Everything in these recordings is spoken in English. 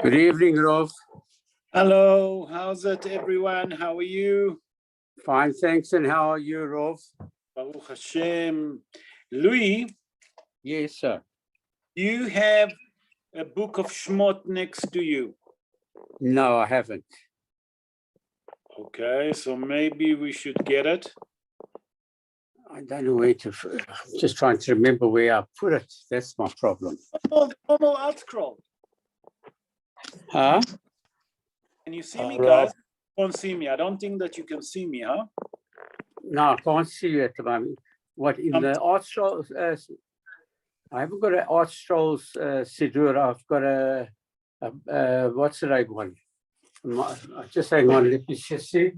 Good evening, Rov. Hello, how's it, everyone? How are you? Fine, thanks. And how are you, Rov? Baruch Hashem. Louis, Yes, sir. you have a book of Shmot next to you. No, I haven't. Okay, so maybe we should get it. I don't know where to. I'm just trying to remember where I put it. That's my problem. Oh, the normal art scroll. Huh? Can you see me, guys? Can't see me. I don't think that you can see me, huh? No, I can't see you at the moment. What in the art strolls? I haven't got an art strolls Sidur. I've got a what's the right one? Just hang on. Let me just see.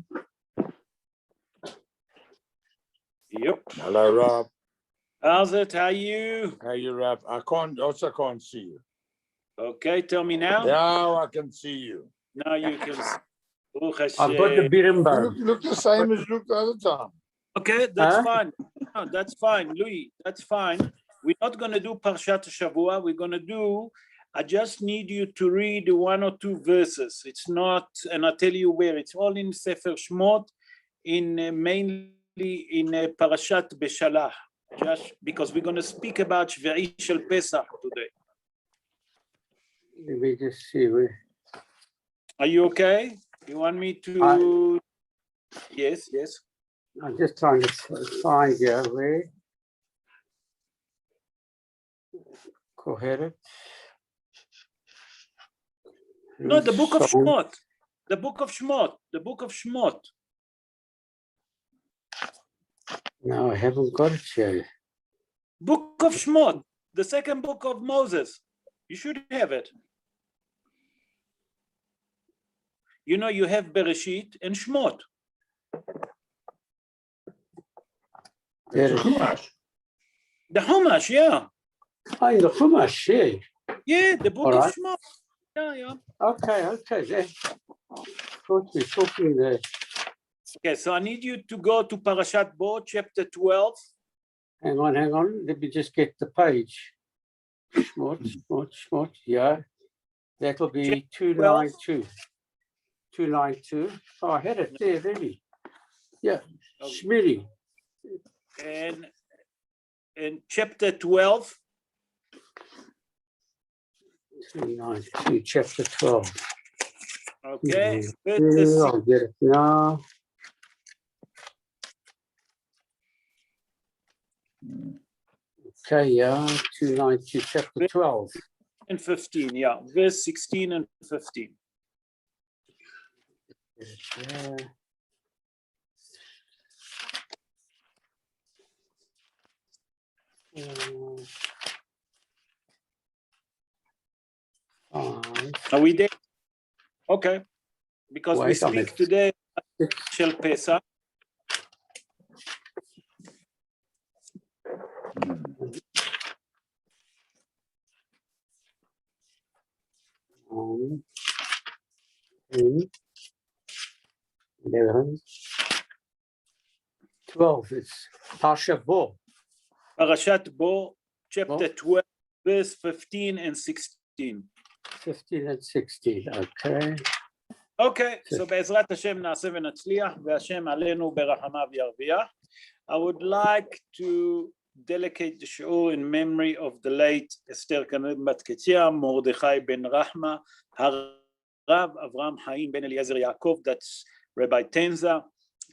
Yep. Hello, Rob. How's it? How are you? How you, Rob? I can't see you. Okay, tell me now. Now I can see you. Now you can see. Baruch I've got the Hashem. Birimbo. You look the same as you looked the other time. Okay, that's Huh? fine. No, that's fine, Louis. That's fine. We're not going to do Parshat Shavua. We're going to do. I just need you to read one or two verses. It's not, and I'll tell you where. It's all in Sefer Shmot, mainly in Parashat Beshalach. Just because we're going to speak about Shevei Shel Pesach today. Let me just see where. Are you okay? You want me to? Yes. I'm just trying to find you where. Coherent. No, the book of Shmot. The book of Shmot. The book of Shmot. No, I haven't got it here. Book of Shmot. The second book of Moses. You should have it. You know, you have Bereshit and Shmot. It's a Chumash. The Chumash, yeah. Oh, in the Chumash, yeah. Yeah, the book All of right. Shmot. Yeah. Okay. Then. Thought we were talking there. Okay, so I need you to go to Parashat Bo, chapter 12. Hang on. Let me just get the page. Shmot. Yeah. That'll be 292. 292. Oh, I had it there, really. Yeah. Shmiri. And chapter 12. 292, chapter 12. Okay. I'll get it now. Okay, yeah, 292, chapter 12. And 15, yeah. Verse 16 and 15. Yeah. Are we there? Okay. Because we Wait a minute. speak today about Shel Pesach. Um, 10, 11, 12. It's Parsha Bo. Parashat Bo, chapter Bo. 12, verse 15 and 16. 15 and 16, okay. Okay, so בעזרת השם נעשה ונצליח, והשם עלינו ברחמיו ירוויח. I would like to dedicate the shiur in memory of the late Esther בת קציה, מרדכי בן רחמה, הרב אברהם חיים בן אליעזר יעקב, that's Rabbi Tenza,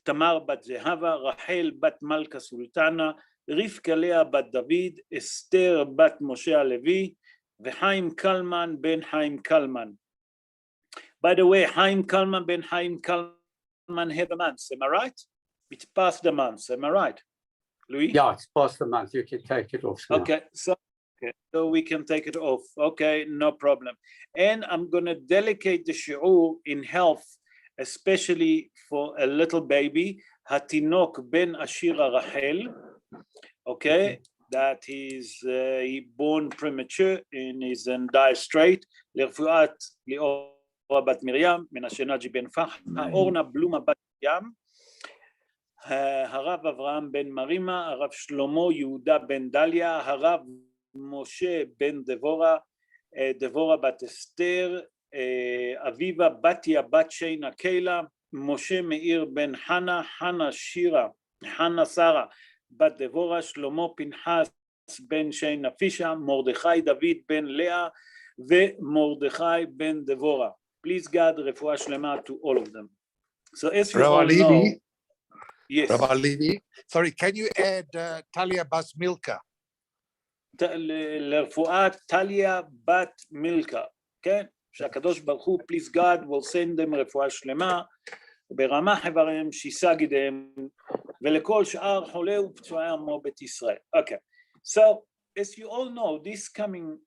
תמר בת זהבה, רחל בת מלכה סולטנה, רבקה לאה בת דוד, אסתר בת משה הלוי, וחיים קלמן בן חיים קלמן. By the way, Chaim Kalman ben Chaim Kalman had a month, am I right? It's past the month, am I right, Louis? Yeah, it's past the month. You can take it off now. Okay, so we can take it off. Okay, no problem. And I'm going to dedicate the shiur in health, especially for a little baby, Hatinok ben Ashira Rachel. Okay, that he born premature and is in dire strait. לרפואת ליאור בת מרים, מנשה נג'י בן פח, אורנה בלומה בת ים, הרב אברהם בן מרימה, הרב שלמה יהודה בן דליה, הרב משה בן דבורה, דבורה בת אסתר, אביבה בתיה בת שינה קיילה, משה מאיר בן חנה, חנה שירה, חנה שרה בת דבורה, שלמה פנחס בן שינה פישה, מרדכי דוד בן לאה ומרדכי בן דבורה. Please God, רפואה שלמה to all of them. So as you all know, yes. Rabbi Levy, sorry, can you add Talia Bas Milka? לרפואת טליה בת מילכה, כן? שהקדוש ברוך הוא, please God, will send them רפואה שלמה, ברמה חבריהם, שישא גידיהם, ולכל שאר חולי ופצועי עמו בית ישראל. Okay, so as you all know, this coming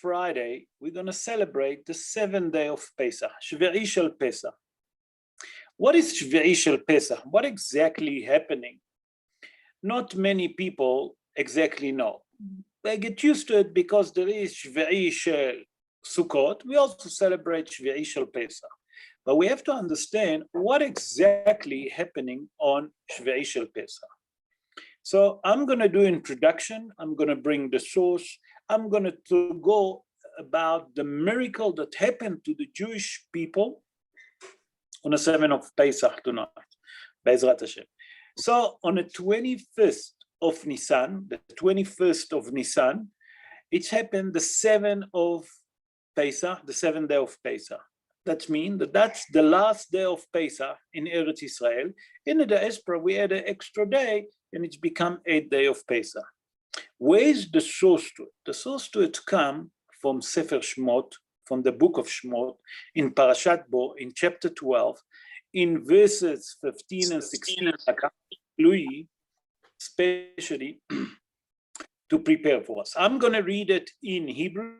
Friday, we're going to celebrate the 7th day of Pesach, Shevei Shel Pesach. What is Shevei Shel Pesach? What exactly happening? Not many people exactly know. They get used to it because there is Shevei Shel Sukkot. We also celebrate Shevei Shel Pesach. But we have to understand what exactly happening on Shevei Shel Pesach. So I'm going to do introduction. I'm going to bring the source. I'm going to go about the miracle that happened to the Jewish people on the 7th of Pesach tonight, Be'ezrat Hashem. So on the 21st of Nisan, the 21st of Nisan, it happened the 7th of Pesach, the 7th day of Pesach. That means that that's the last day of Pesach in Eretz Israel. In the diaspora, we had an extra day and it's become 8th day of Pesach. Where is the source to it? The source to it come from Sefer Shmot, from the book of Shmot, in Parashat Bo, in chapter 12, in verses 15 and 16, Louis, especially to prepare for us. I'm going to read it in Hebrew,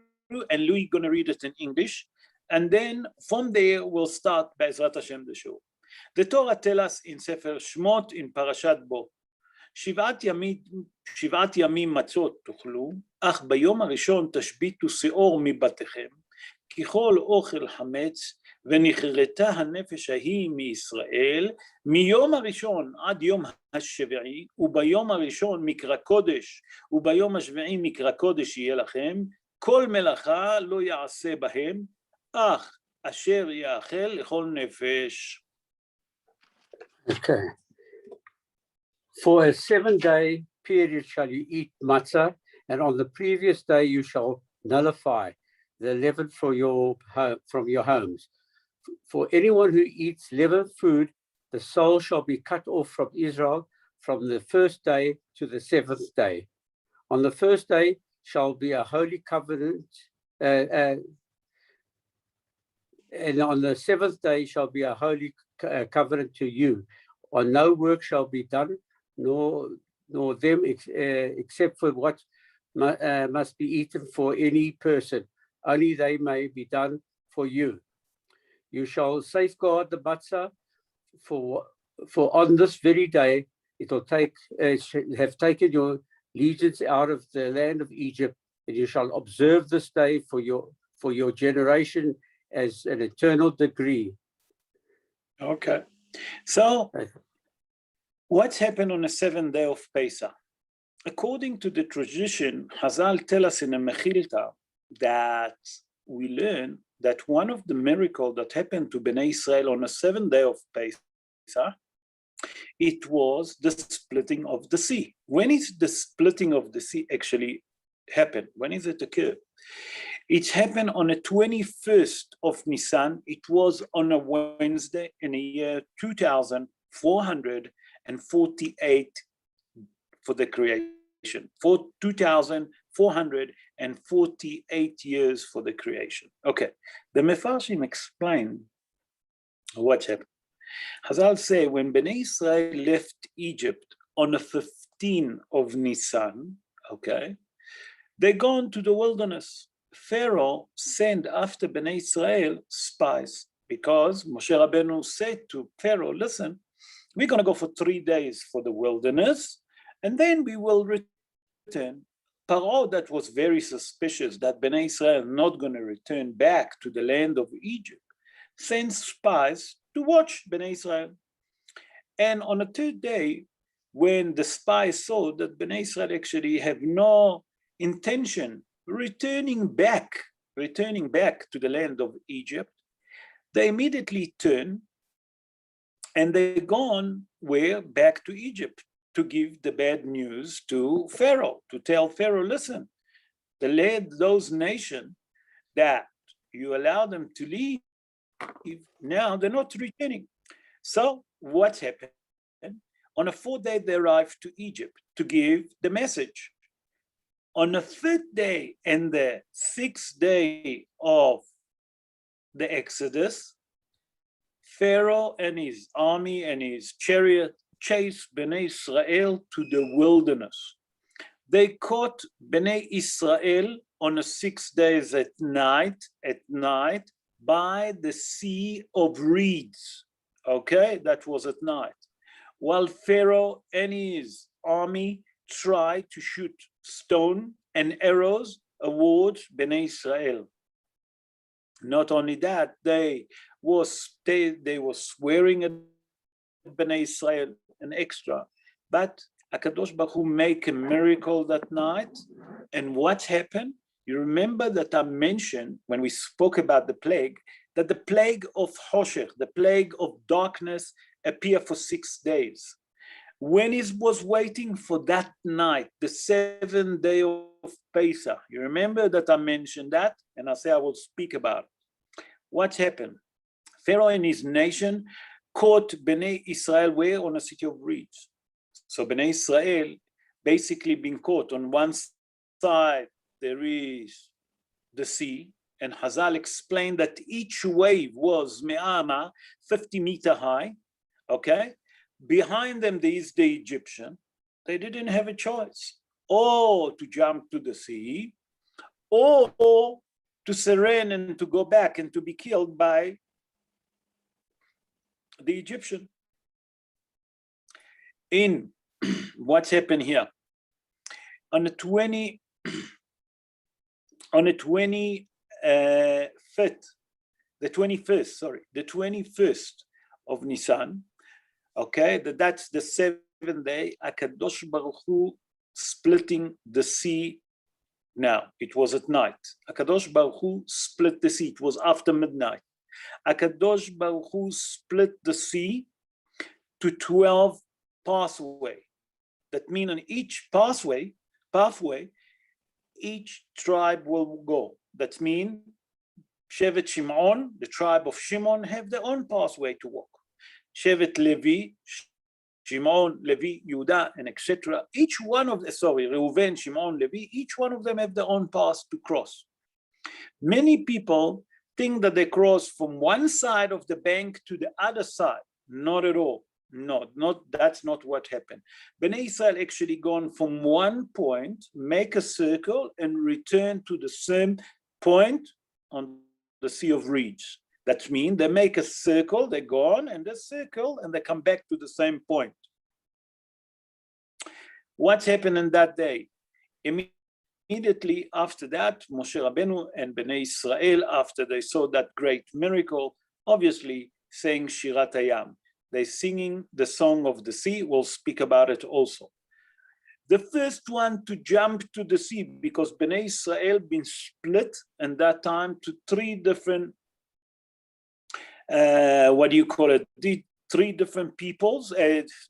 and Louis going to read it in English, and then from there we'll start Be'ezrat Hashem the show. The Torah tells us in Sefer Shmot, in Parashat Bo, שבעת ימים מצות תאכלו, אך ביום הראשון תשביתו שאור מבתיכם, ככל אוכל חמץ, ונכרתה הנפש ההיא מישראל, מיום הראשון עד יום השביעי, וביום הראשון מקרא קודש, וביום השביעי מקרא קודש יהיה לכם, כל מלאכה לא יעשה בהם, אך אשר יאכל לכל נפש. Okay. For a 7-day period shall you eat matzah, and on the previous day you shall nullify the leaven from your homes. For anyone who eats leavened food, the soul shall be cut off from Israel from the first day to the 7th day. On the first day shall be a holy covenant, and on the 7th day shall be a holy covenant to you. On no work shall be done, nor them except for what must be eaten for any person. Only they may be done for you. You shall safeguard the matzah, for on this very day it will have taken your legions out of the land of Egypt, and you shall observe this day for your generation as an eternal decree. Okay, so what's happened on the 7th day of Pesach? According to the tradition, Chazal tell us in the Mechilta that we learn that one of the miracles that happened to Bnei Israel on the 7th day of Pesach, it was the splitting of the sea. When is the splitting of the sea actually happen? When is it occur? It happened on the 21st of Nisan. It was on a Wednesday in the year 2448 for the creation. For 2448 years for the creation. Okay, the Mefarshim explain what happened. Chazal say when Bnei Israel left Egypt on the 15th of Nisan, okay, they gone to the wilderness. Pharaoh sent after Bnei Israel spies because Moshe Rabbeinu said to Pharaoh, listen, we're going to go for 3 days for the wilderness, and then we will return. Paro, that was very suspicious that Bnei Israel not going to return back to the land of Egypt, sent spies to watch Bnei Israel. And on the 3rd day, when the spies saw that Bnei Israel actually have no intention returning back to the land of Egypt, they immediately turn and they're gone back to Egypt to give the bad news to Pharaoh, to tell Pharaoh, listen, those nations that you allow them to leave, now they're not returning. So what happened? On the 4th day, they arrived to Egypt to give the message. On the 5th day and the 6th day of the Exodus, Pharaoh and his army and his chariot chased Bnei Israel to the wilderness. They caught Bnei Israel on the 6 days at night by the Sea of Reeds. Okay, that was at night. While Pharaoh and his army tried to shoot stone and arrows towards Bnei Israel. Not only that, they were swearing at Bnei Israel an extra, but HaKadosh Baruch Hu make a miracle that night. And what happened? You remember that I mentioned when we spoke about the plague, that the plague of Hoshech, the plague of darkness, appeared for 6 days. When he was waiting for that night, the 7th day of Pesach, you remember that I mentioned that? And I say I will speak about it. What happened? Pharaoh and his nation caught Bnei Israel where? On a city of reeds. So Bnei Israel basically been caught. On one side, there is the sea, and Hazal explained that each wave was me'ama, 50 meters high, okay? Behind them, there is the Egyptian. They didn't have a choice, or to jump to the sea, or to surrender and to go back and to be killed by the Egyptian. In what's happened here, on the 21st of Nisan, okay, that's the 7th day, HaKadosh Baruch Hu splitting the sea. Now, it was at night. HaKadosh Baruch Hu split the sea. It was after midnight. HaKadosh Baruch Hu split the sea to 12 pathways. That means on each pathway, each tribe will go. That means Shevet Shimon, the tribe of Shimon, have their own pathway to walk. Shevet Levy, Shimon, Levy, Yehuda, and etc. Each one of Reuven, Shimon, Levy, each one of them have their own path to cross. Many people think that they cross from one side of the bank to the other side. Not at all. That's not what happened. Bnei Israel actually gone from one point, make a circle, and return to the same point on the Sea of Reeds. That means they make a circle, they go on and they circle, and they come back to the same point. What happened in that day? Immediately after that, Moshe Rabbeinu and Bnei Israel, after they saw that great miracle, obviously saying Shirat Hayam. They're singing the song of the sea. We'll speak about it also. The first one to jump to the sea, because Bnei Israel been split in that time to 3 different, three different peoples,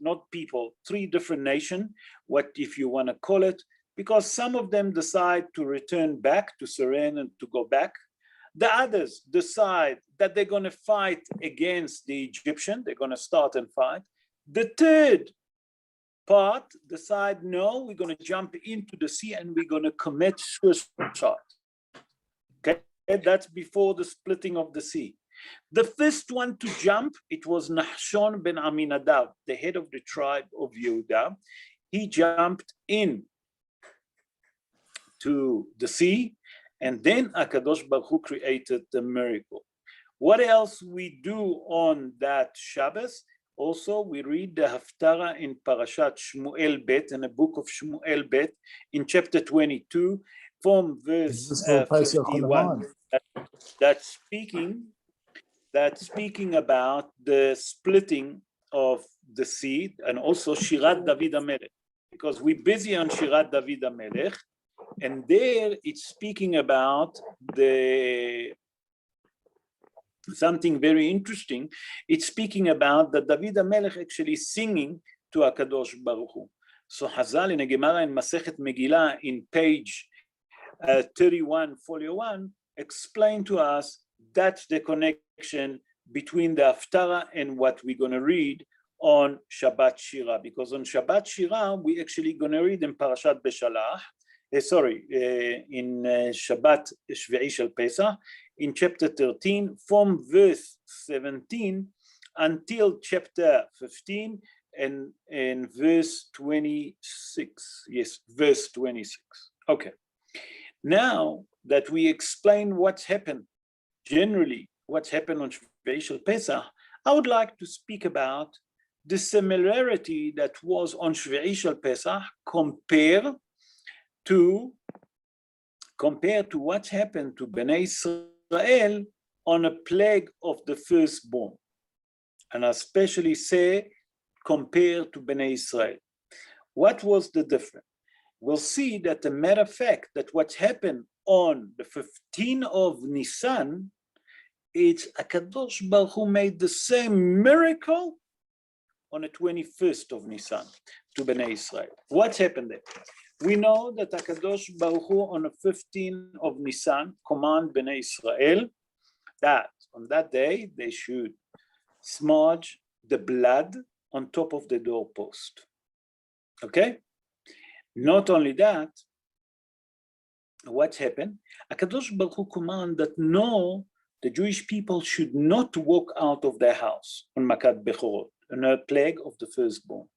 not people, 3 different nations, what if you want to call it, because some of them decide to return back, to surrender and to go back. The others decide that they're going to fight against the Egyptian. They're going to start and fight. The third part decide, no, we're going to jump into the sea and we're going to commit suicide. Okay, that's before the splitting of the sea. The first one to jump, it was Nahshon ben Aminadab, the head of the tribe of Yehuda. He jumped in to the sea, and then HaKadosh Baruch Hu created the miracle. What else we do on that Shabbos? Also, we read the Haftarah in Parashat Shmuel Bet, in the book of Shmuel Bet, in chapter 22, from verse 51. That's speaking about the splitting of the sea, and also Shirat David HaMelech, because we're busy on Shirat David HaMelech. And there it's speaking about the something very interesting. It's speaking about that David HaMelech actually singing to HaKadosh Baruch Hu. So Hazal in a Gemara in Masechet Megillah in page 31, folio 1, explain to us that's the connection between the Haftarah and what we're going to read on Shabbat Shira, because on Shabbat Shira we actually going to read in Parashat Beshalach, in Shabbat Shevei Shel Pesach, in chapter 13, from verse 17 until chapter 15 and verse 26. Yes, verse 26. Okay. Now that we explain what's happened, generally what's happened on Shevei Shel Pesach, I would like to speak about the similarity that was on Shevei Shel Pesach compared to what happened to Bnei Israel on a plague of the firstborn, and I especially say compared to Bnei Israel. What was the difference? We'll see that the matter of fact that what happened on the 15th of Nisan, it's HaKadosh Baruch Hu made the same miracle on the 21st of Nisan to Bnei Israel. What happened there? We know that HaKadosh Baruch Hu on the 15th of Nisan command Bnei Israel that on that day they should smudge the blood on top of the doorpost. Okay? Not only that, what happened? HaKadosh Baruch Hu command that no, the Jewish people should not walk out of their house on Makat Bechorot, on a plague of the firstborn.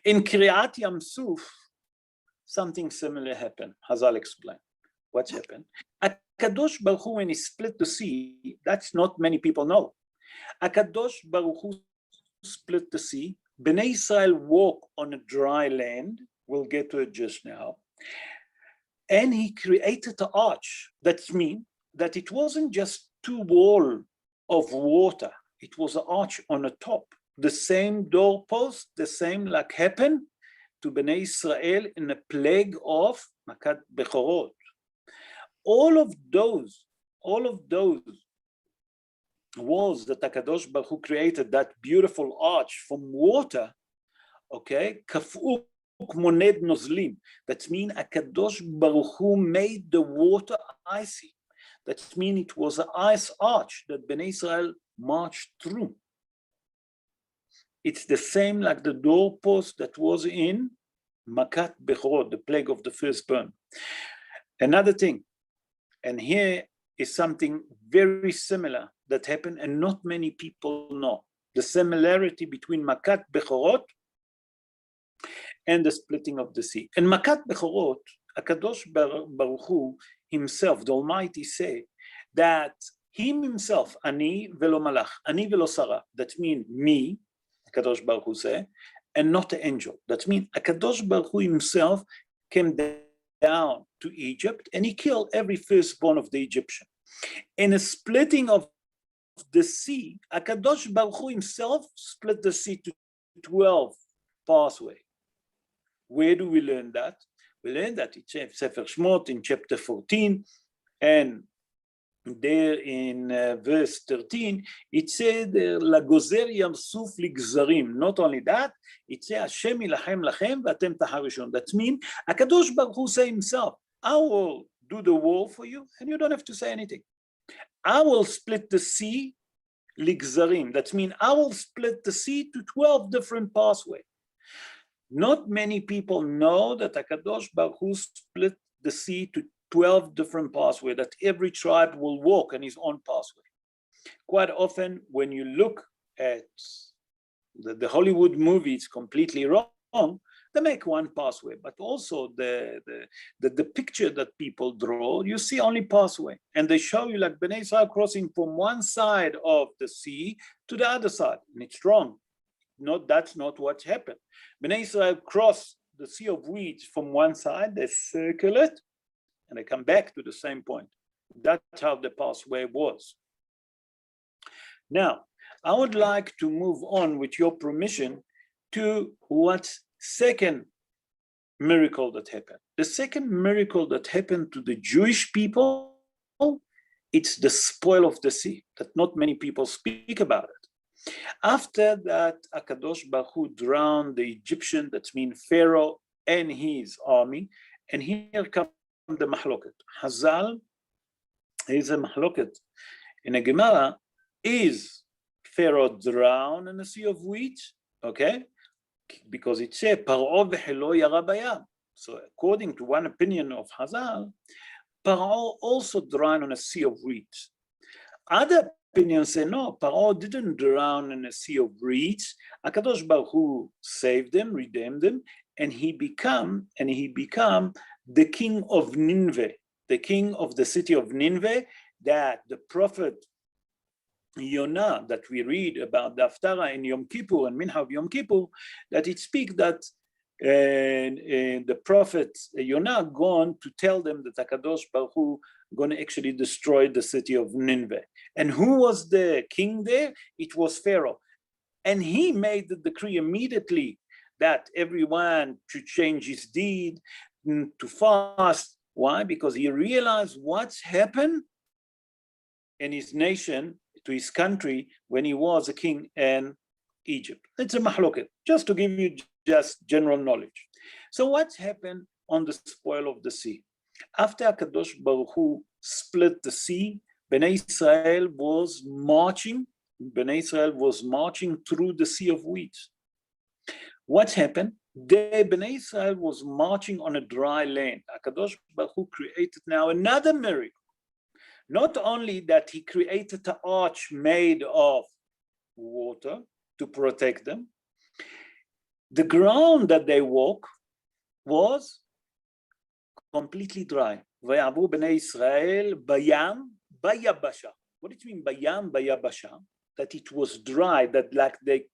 In Kriyat Yam Suf, something similar happened. Hazal explained. What's happened? HaKadosh Baruch Hu, when he split the sea, that's not many people know. HaKadosh Baruch Hu split the sea. Bnei Israel walk on a dry land. We'll get to it just now. And he created an arch. That means that it wasn't just two walls of water. It was an arch on the top. The same doorpost, the same like happened to Bnei Israel in the plague of Makat Bechorot. All of those walls that HaKadosh Baruch Hu created, that beautiful arch from water, okay, Kafu Moned Nozlim. That means HaKadosh Baruch Hu made the water icy. That means it was an ice arch that Bnei Israel marched through. It's the same like the doorpost that was in Makat Bechorot, the plague of the firstborn. Another thing, and here is something very similar that happened and not many people know. The similarity between Makat Bechorot and the splitting of the sea. In Makat Bechorot, HaKadosh Baruch Hu himself, the Almighty, say that him himself, Ani velo malach, Ani velo Sarah, that means me, HaKadosh Baruch Hu say, and not the angel. That means HaKadosh Baruch Hu himself came down to Egypt and he killed every firstborn of the Egyptian. In a splitting of the sea, HaKadosh Baruch Hu himself split the sea to 12 pathways. Where do we learn that? We learn that in Sefer Shmot in chapter 14, and there in verse 13, it said, "Lagozer Yam Suf ligzarim." Not only that, it says, "Hashem ilachem lachem v'atem taharishon." That means HaKadosh Baruch Hu say himself, "I will do the war for you, and you don't have to say anything. I will split the sea ligzarim." That means I will split the sea to 12 different pathways. Not many people know that HaKadosh Baruch Hu split the sea to 12 different pathways, that every tribe will walk on his own pathway. Quite often, when you look at the Hollywood movie, it's completely wrong. They make one pathway, but also the picture that people draw, you see only pathway. And they show you like Bnei Israel crossing from one side of the sea to the other side, and it's wrong. No, that's not what happened. Bnei Israel cross the Sea of Weeds from one side, they circle it, and they come back to the same point. That's how the pathway was. Now, I would like to move on, with your permission, to what's second miracle that happened. The second miracle that happened to the Jewish people It's the spoil of the sea that not many people speak about it. After that, Akadosh Baruch Hu drowned the Egyptian, that means Pharaoh and his army, and here comes the mahloket. Hazal is a mahloket. In a Gemara, is Pharaoh drowned in the sea of wheat? Okay, because it says Paro v'chelo yara bayam. So according to one opinion of Hazal, Paro also drowned on a sea of reeds. Other opinions say no, Paro didn't drown in a sea of reeds. Akadosh Baruch Hu saved them, redeemed them, and he become the king of Nineveh, the king of the city of Nineveh, that the prophet Yonah that we read about the Haftarah in Yom Kippur and Mincha of Yom Kippur, that it speaks that the prophet Yonah gone to tell them that Hakadosh Baruch Hu going to actually destroy the city of Nineveh. And who was the king there? It was Pharaoh. And he made the decree immediately that everyone should change his deed to fast. Why? Because he realized what's happened in his nation, to his country, when he was a king in Egypt. It's a mahloket, just to give you just general knowledge. So what's happened on the spoil of the sea? After Akadosh Baruch Hu split the sea, Bnei Israel was marching through the sea of wheat. What happened? Bnei Israel was marching on a dry land. Akadosh Baruch Hu created now another miracle. Not only that he created an arch made of water to protect them, the ground that they walk was completely dry. ויעברו בני ישראל בים ביבשה. What do you mean בים ביבשה? That it was dry, that like they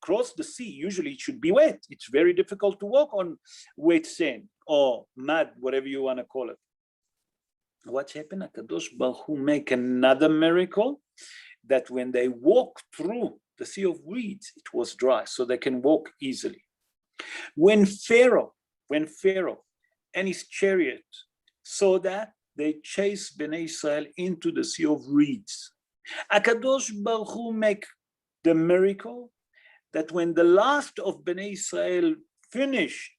crossed the sea, usually it should be wet. It's very difficult to walk on wet sand or mud, whatever you want to call it. What happened? Akadosh Baruch Hu make another miracle, that when they walk through the sea of reeds, it was dry, so they can walk easily. When Pharaoh and his chariot saw that, they chased Bnei Israel into the sea of reeds. Akadosh Baruch Hu make the miracle that when the last of Bnei Israel finished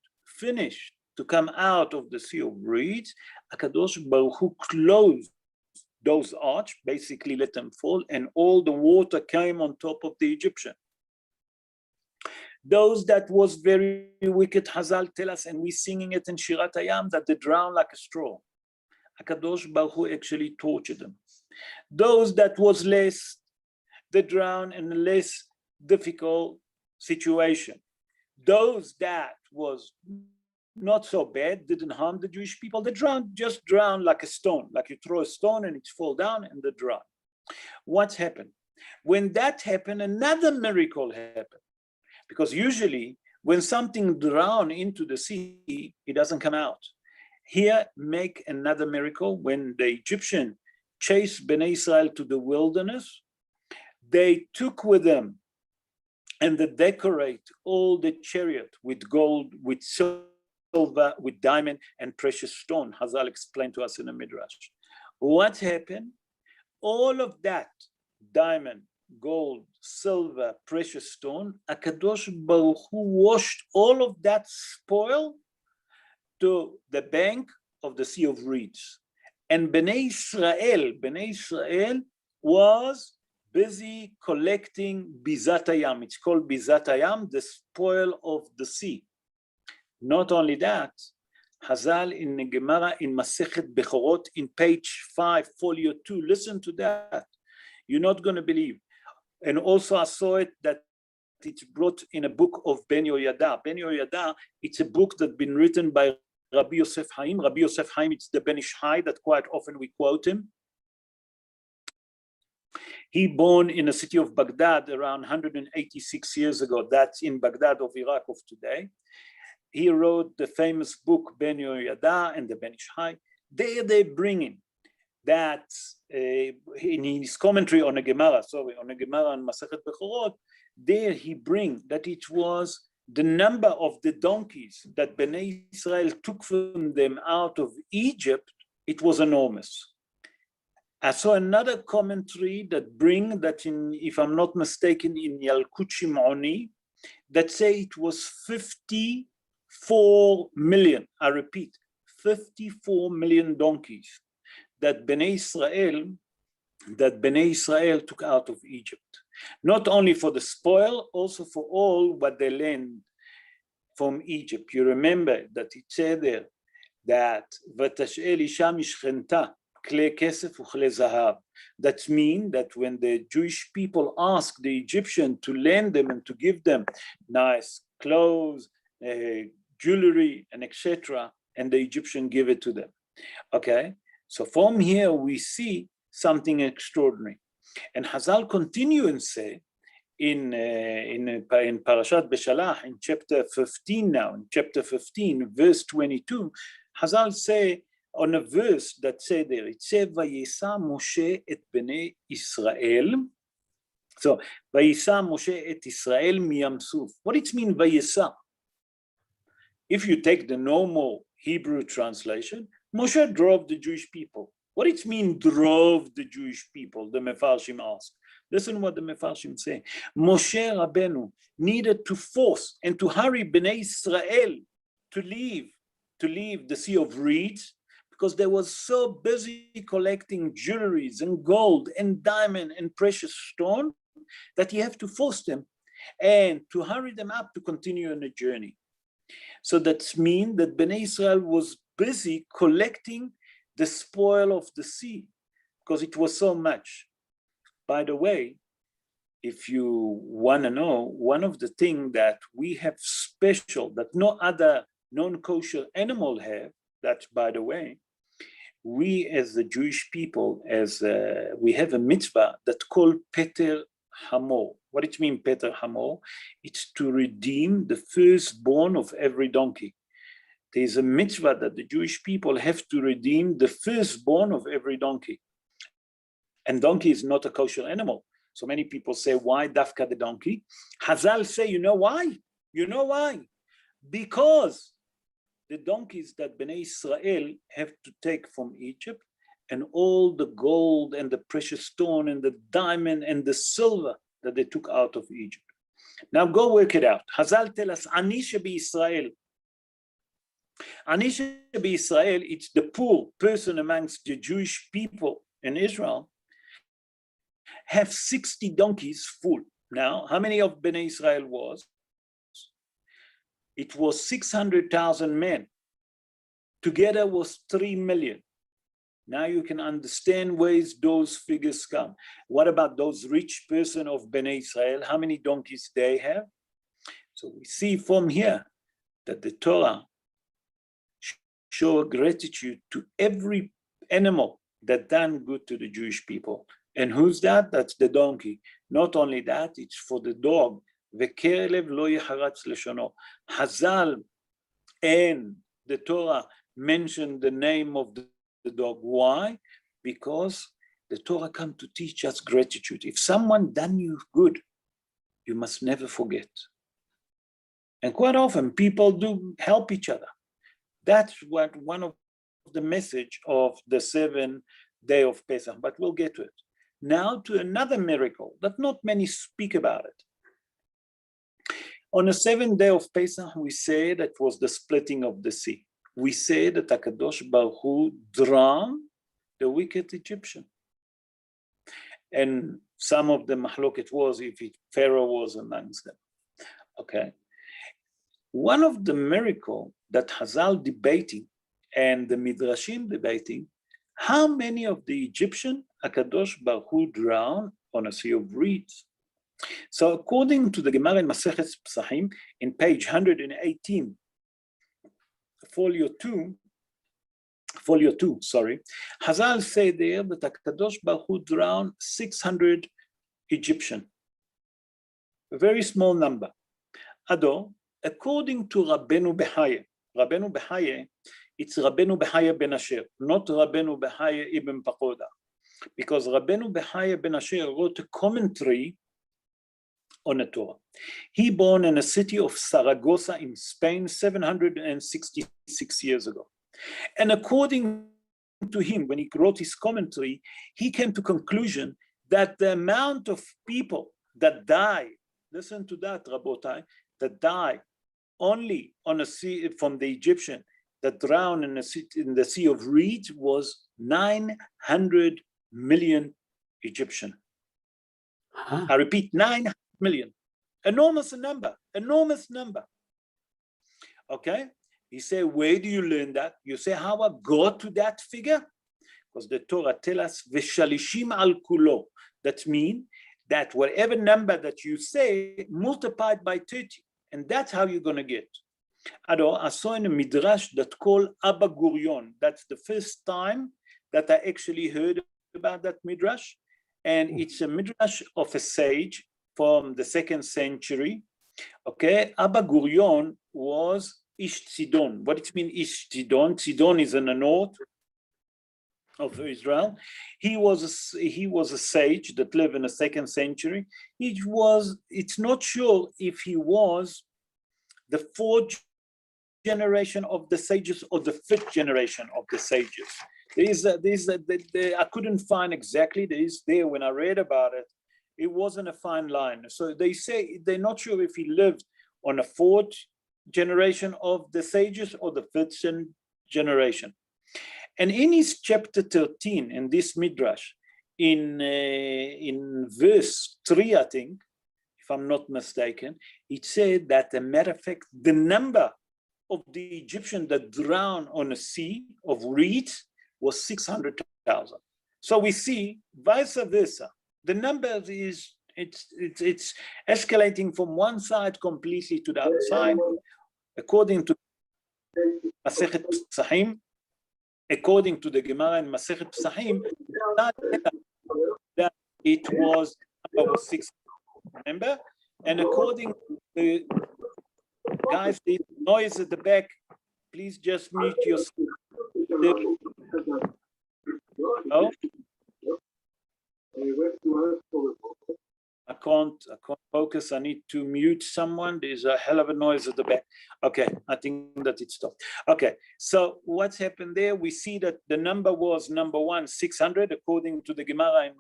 to come out of the sea of reeds, Akadosh Baruch Hu closed those arch, basically let them fall, and all the water came on top of the Egyptian. Those that was very wicked, Hazal tell us, and we singing it in Shirat Hayam, that they drown like a straw. Akadosh Baruch Hu actually tortured them. Those that was less, they drown in a less difficult situation. Those that was not so bad, didn't harm the Jewish people, they just drown like a stone, like you throw a stone and it fall down and they drown. What happened? When that happened, another miracle happened. Because usually when something drown into the sea, it doesn't come out. Here, make another miracle. When the Egyptian chased Bnei Israel to the wilderness, they took with them and they decorate all the chariot with gold, with silver, with diamond and precious stone. Hazal explained to us in the Midrash. What happened? All of that, diamond, gold, silver, precious stone, Akadosh Baruch Hu washed all of that spoil to the bank of the Sea of Reeds. And Bnei Israel was busy collecting Bizat Hayam. It's called Bizat Hayam, the spoil of the sea. Not only that, Hazal in the Gemara in Masechet Bechorot in page 5, folio 2, listen to that. You're not going to believe. And also I saw it that it's brought in a book of Ben Yoyada. Ben Yoyada, it's a book that's been written by Rabbi Yosef Haim. Rabbi Yosef Haim, it's the Ben Ish Hai that quite often we quote him. He born in the city of Baghdad around 186 years ago. That's in Baghdad of Iraq of today. He wrote the famous book Ben Yoyada and the Ben Ish Hai. There they bring in that in his commentary on the Gemara, on Masechet Bechorot, there he bring that it was the number of the donkeys that Bnei Israel took from them out of Egypt, it was enormous. I saw another commentary that bring that in, if I'm not mistaken, in Yalkut Shimoni, that say it was 54 million. I repeat, 54 million donkeys that Bnei Israel took out of Egypt. Not only for the spoil, also for all what they learned from Egypt. You remember that it said there that ותשאל אישה משכנתה כלי כסף וכלי זהב. That means that when the Jewish people asked the Egyptian to lend them and to give them nice clothes, jewelry, and etc., and the Egyptian give it to them. Okay, so from here we see something extraordinary. And Hazal continue and say in Parashat Beshalach, in chapter 15 now, in chapter 15, verse 22, Hazal say on a verse that say there, it says, Vayisa Moshe et Bnei Israel. So, Vayisa Moshe et Israel miyam suf. What it mean, Vayisa? If you take the normal Hebrew translation, Moshe drove the Jewish people. What it mean, drove the Jewish people? The Mefarshim asked. Listen what the Mefarshim say. Moshe Rabbeinu needed to force and to hurry Bnei Israel to leave the Sea of Reeds, because they were so busy collecting jewelries and gold and diamond and precious stone that you have to force them and to hurry them up to continue on the journey. So that means that Bnei Israel was busy collecting the spoil of the sea because it was so much. By the way, if you want to know, one of the things that we have special that no other non-kosher animal have, that by the way, we as the Jewish people, we have a mitzvah that called Peter Hamor. What it means, Peter Hamor? It's to redeem the firstborn of every donkey. There's a mitzvah that the Jewish people have to redeem the firstborn of every donkey. And donkey is not a kosher animal. So many people say, why dafka the donkey? Hazal say, you know why? You know why? Because the donkeys that Bnei Israel have to take from Egypt and all the gold and the precious stone and the diamond and the silver that they took out of Egypt. Now go work it out. Hazal tell us, Ani shebi Israel. Ani shebi Israel, it's the poor person amongst the Jewish people in Israel, have 60 donkeys full. Now, how many of Bnei Israel was? It was 600,000 men. Together was 3 million. Now you can understand where those figures come. What about those rich person of Bnei Israel? How many donkeys they have? So we see from here that the Torah show gratitude to every animal that done good to the Jewish people. And who's that? That's the donkey. Not only that, it's for the dog. V'kerelev lo yecharatz leshono. Hazal and the Torah mention the name of the dog. Why? Because the Torah come to teach us gratitude. If someone done you good, you must never forget. And quite often people do help each other. That's what one of the message of the 7th day of Pesach, but we'll get to it. Now to another miracle that not many speak about it. On the 7th day of Pesach, we say that was the splitting of the sea. We say that HaKadosh Baruch Hu drowned the wicked Egyptian. And some of the mahloket was if Pharaoh was amongst them. Okay. One of the miracle that Hazal debating and the Midrashim debating, how many of the Egyptian HaKadosh Baruch Hu drowned on a sea of reeds? So according to the Gemara in Masechet Pesachim, in page 118, folio 2, Hazal say there that HaKadosh Baruch Hu drowned 600 Egyptian, a very small number. Ado, according to Rabbeinu Behaye, it's Rabbeinu Behaye ben Asher, not Rabbeinu Behaye ibn Pakoda, because Rabbeinu Behaye ben Asher wrote a commentary on the Torah. He born in a city of Saragossa in Spain 766 years ago. And according to him, when he wrote his commentary, he came to conclusion that the amount of people that die, listen to that, Rabotai, that die only on a sea from the Egyptian, that drowned in the sea of reeds was 900 million Egyptian. Huh? I repeat, 900 million. Enormous number. Okay? He said, where do you learn that? You say, how I got to that figure? Because the Torah tells us, Veshalishim al kulo. That means that whatever number that you say, multiplied by 30. And that's how you're going to get. I saw in a midrash that called Abba Gurion. That's the first time that I actually heard about that midrash. And it's a midrash of a sage from the 2nd century. Okay, Abba Gurion was Ish Sidon. What it means, Ish Sidon? Sidon is in the north of Israel. He was a sage that lived in the 2nd century. It's not sure if he was the 4th generation of the sages or the 5th generation of the sages. I couldn't find exactly. There when I read about it, it wasn't a fine line. So they say they're not sure if he lived on a 4th generation of the sages or the 5th generation. And in his chapter 13, in this midrash, in verse 3, I think, if I'm not mistaken, it said that, as a matter of fact, the number of the Egyptians that drowned on a sea of reeds was 600,000. So we see vice versa. The number is it's escalating from one side completely to the other side, according to Masechet Pesachim. According to the Gemara in Masechet Pesachim, that it was 6, remember? And according to the guys, the noise at the back, please just mute yourself. No? I can't focus. I need to mute someone. There's a hell of a noise at the back. Okay, I think that it stopped. Okay, so what's happened there? We see that the number was, number one, 600, according to the Gemara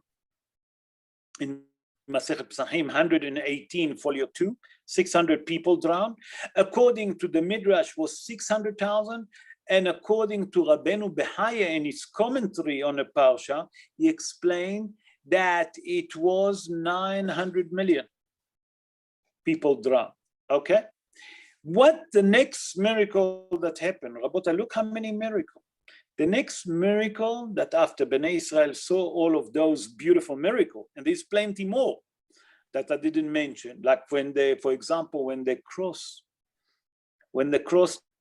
in Masechet Pesachim, 118, folio 2, 600 people drowned. According to the Midrash was 600,000. And according to Rabbeinu Behaya in his commentary on the Parsha, he explained that it was 900 million people drowned. Okay? What the next miracle that happened? Rabota, look how many miracles. The next miracle that after Bnei Israel saw all of those beautiful miracles, and there's plenty more that I didn't mention, like when they, for example, when they crossed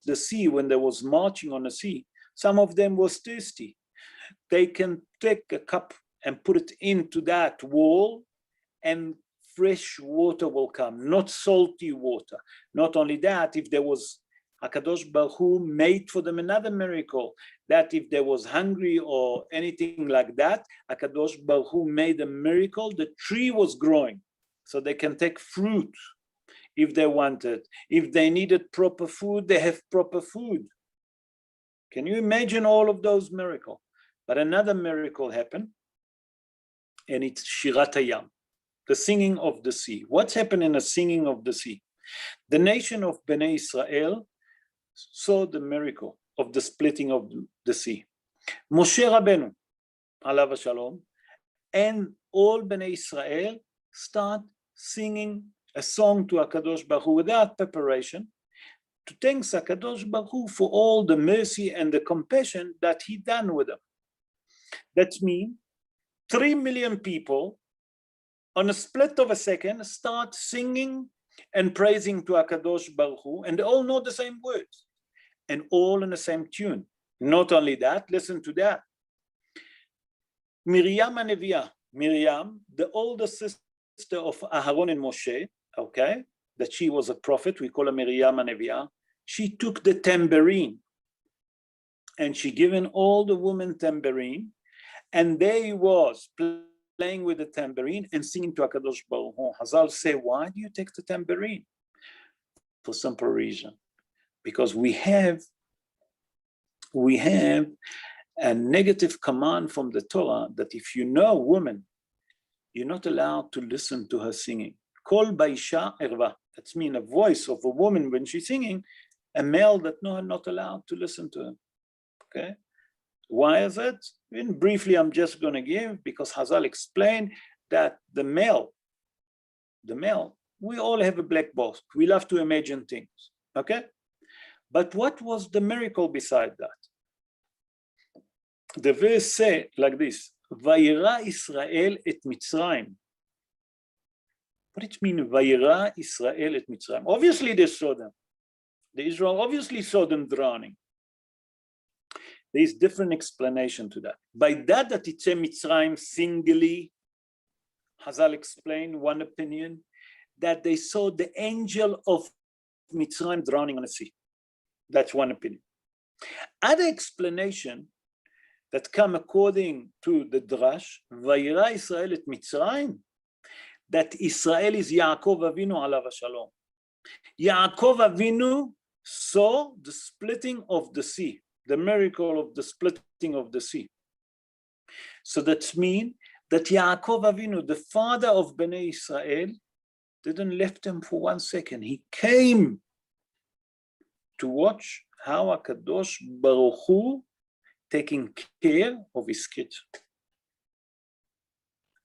the sea, when they was marching on the sea, some of them was thirsty. They can take a cup and put it into that wall and fresh water will come, not salty water. Not only that, if there was, HaKadosh Baruch Hu made for them another miracle, that if they was hungry or anything like that, HaKadosh Baruch Hu made a miracle, the tree was growing, so they can take fruit if they wanted. If they needed proper food, they have proper food. Can you imagine all of those miracles? But another miracle happened, and it's Shirat Hayam, the singing of the sea. What's happened in the singing of the sea? The nation of Bnei Israel saw the miracle of the splitting of the sea. Moshe Rabbeinu, alav shalom, and all Bnei Israel start singing a song to HaKadosh Baruch Hu without preparation, to thank HaKadosh Baruch Hu for all the mercy and the compassion that he done with them. That means 3 million people on a split of a second start singing and praising to HaKadosh Baruch Hu, and they all know the same words and all in the same tune. Not only that, listen to that. Miriam HaNeviah, Miriam, the older sister of Aharon and Moshe, okay, that she was a prophet, we call her Miriam HaNeviah, she took the tambourine and she given all the women tambourine, and they was playing with the tambourine and singing to HaKadosh Baruch Hu. Hazal say, why do you take the tambourine? For simple reason, because we have a negative command from the Torah that if you know a woman, you're not allowed to listen to her singing. Kol ba'isha erva. That means a voice of a woman when she's singing, a male that no, not allowed to listen to him. Okay? Why is it? And briefly, I'm just going to give, because Hazal explained that the male, we all have a black box. We love to imagine things. Okay? But what was the miracle beside that? The verse say like this, Vayira Israel et Mitzrayim. What it mean, Vayira Israel et Mitzrayim? Obviously they saw them. The Israel obviously saw them drowning. There is different explanation to that. By that it's a Mitzrayim singly, Hazal explained one opinion, that they saw the angel of Mitzrayim drowning on the sea. That's one opinion. Other explanation that come according to the Drash, Vayira Israel et Mitzrayim, that Israel is Yaakov Avinu alav shalom. Yaakov Avinu saw the splitting of the sea, the miracle of the splitting of the sea. So that means that Yaakov Avinu, the father of Bnei Israel, didn't left them for 1 second. He came to watch how HaKadosh Baruch Hu taking care of his kids.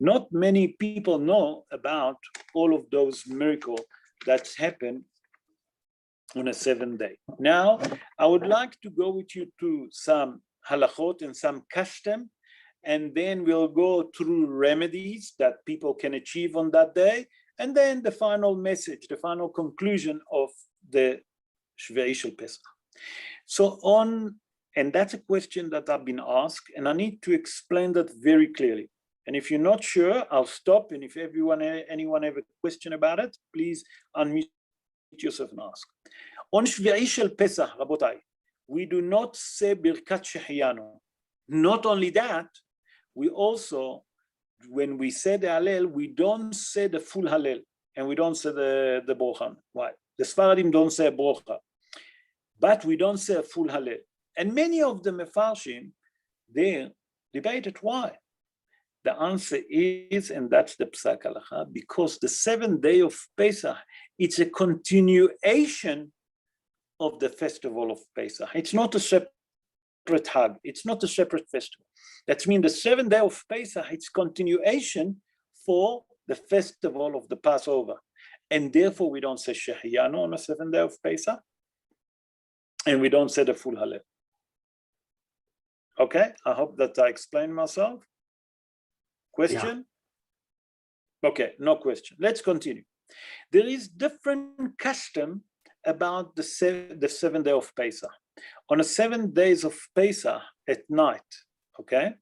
Not many people know about all of those miracles that happened on a 7th day. Now, I would like to go with you to some halachot and some custom, and then we'll go through remedies that people can achieve on that day, and then the final message, the final conclusion of the Shevei Shel Pesach. And that's a question that I've been asked, and I need to explain that very clearly. And if you're not sure, I'll stop, and if anyone have a question about it, please unmute yourself and ask. On Shevei Shel Pesach, Rabotai, we do not say Birkat Shehiyanu. Not only that, we also, when we say the Hallel, we don't say the full Hallel, and we don't say the Brocha. Why? The Sfaradim don't say Brocha, but we don't say a full Hallel. And many of the Mefarshim, they debated why. The answer is, and that's the Psak Halacha, because the 7th day of Pesach, it's a continuation of the festival of Pesach. It's not a separate Hag. It's not a separate festival. That means the 7th day of Pesach, it's continuation for the festival of the Passover. And therefore, we don't say Shehiyanu on the 7th day of Pesach, and we don't say the full Hallel. Okay, I hope that I explained myself. Question? Yeah. Okay, no question. Let's continue. There is different custom about the 7th day of Pesach. On the 7 days of Pesach at night, okay,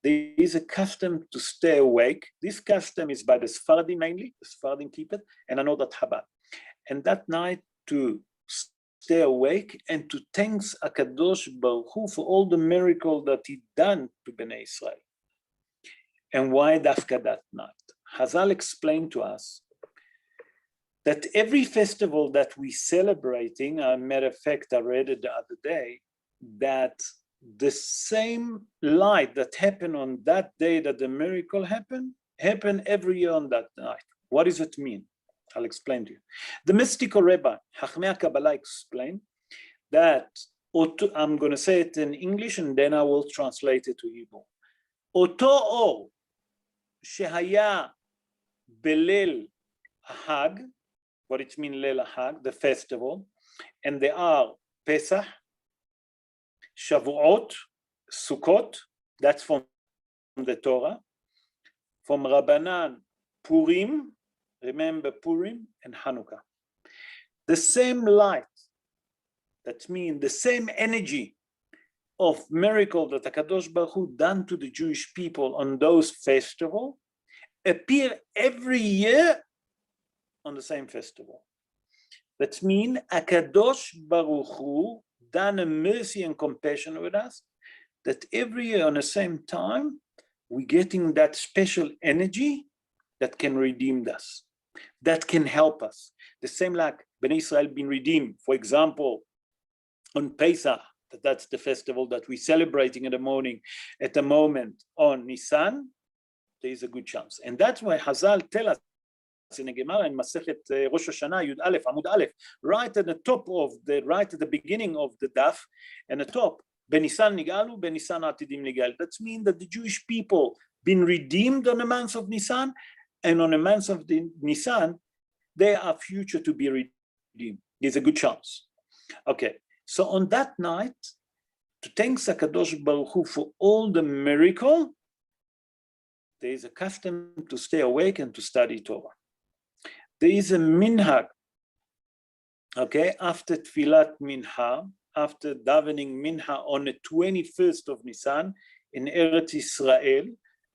there is a custom to stay awake. This custom is by the Sephardim mainly, the Sephardim keep it, and I know that Chabad. And that night to stay awake and to thank HaKadosh Baruch Hu for all the miracle that he done to Bnei Israel. And why Dafka that night? Hazal explained to us that every festival that we celebrating, a matter of fact, I read it the other day, that the same light that happened on that day that the miracle happened every year on that night. What does it mean? I'll explain to you. The mystical Rabbi, Chachmei Kabbalah, explained that, I'm going to say it in English and then I will translate it to Hebrew. Oto or shehaya belel hag, what it means Leil Hag, the festival, and they are Pesach, Shavuot, Sukkot, that's from the Torah, from Rabbanan, Purim, remember Purim, and Hanukkah. The same light, that means the same energy of miracle that HaKadosh Baruch Hu done to the Jewish people on those festivals appear every year on the same festival. That means HaKadosh Baruch Hu done a mercy and compassion with us, that every year on the same time, we're getting that special energy that can redeem us, that can help us. The same like Bnei Israel been redeemed. For example, on Pesach, that that's the festival that we're celebrating in the morning, at the moment on Nisan, there is a good chance. And that's why Hazal tell us in the Gemara in Masechet Rosh Hashanah, Yud Aleph, Amud Aleph, right at the beginning of the daf, and the top, Benisan Nigalu, Benisan Atidim Nigal. That means that the Jewish people been redeemed on the month of Nisan, and on the month of the Nisan, they are future to be redeemed. There's a good chance. Okay, so on that night, to thank HaKadosh Baruch Hu for all the miracle, there is a custom to stay awake and to study Torah. There is a minhag, okay, after Tfilat Minha, after davening Minha on the 21st of Nisan in Eretz Israel,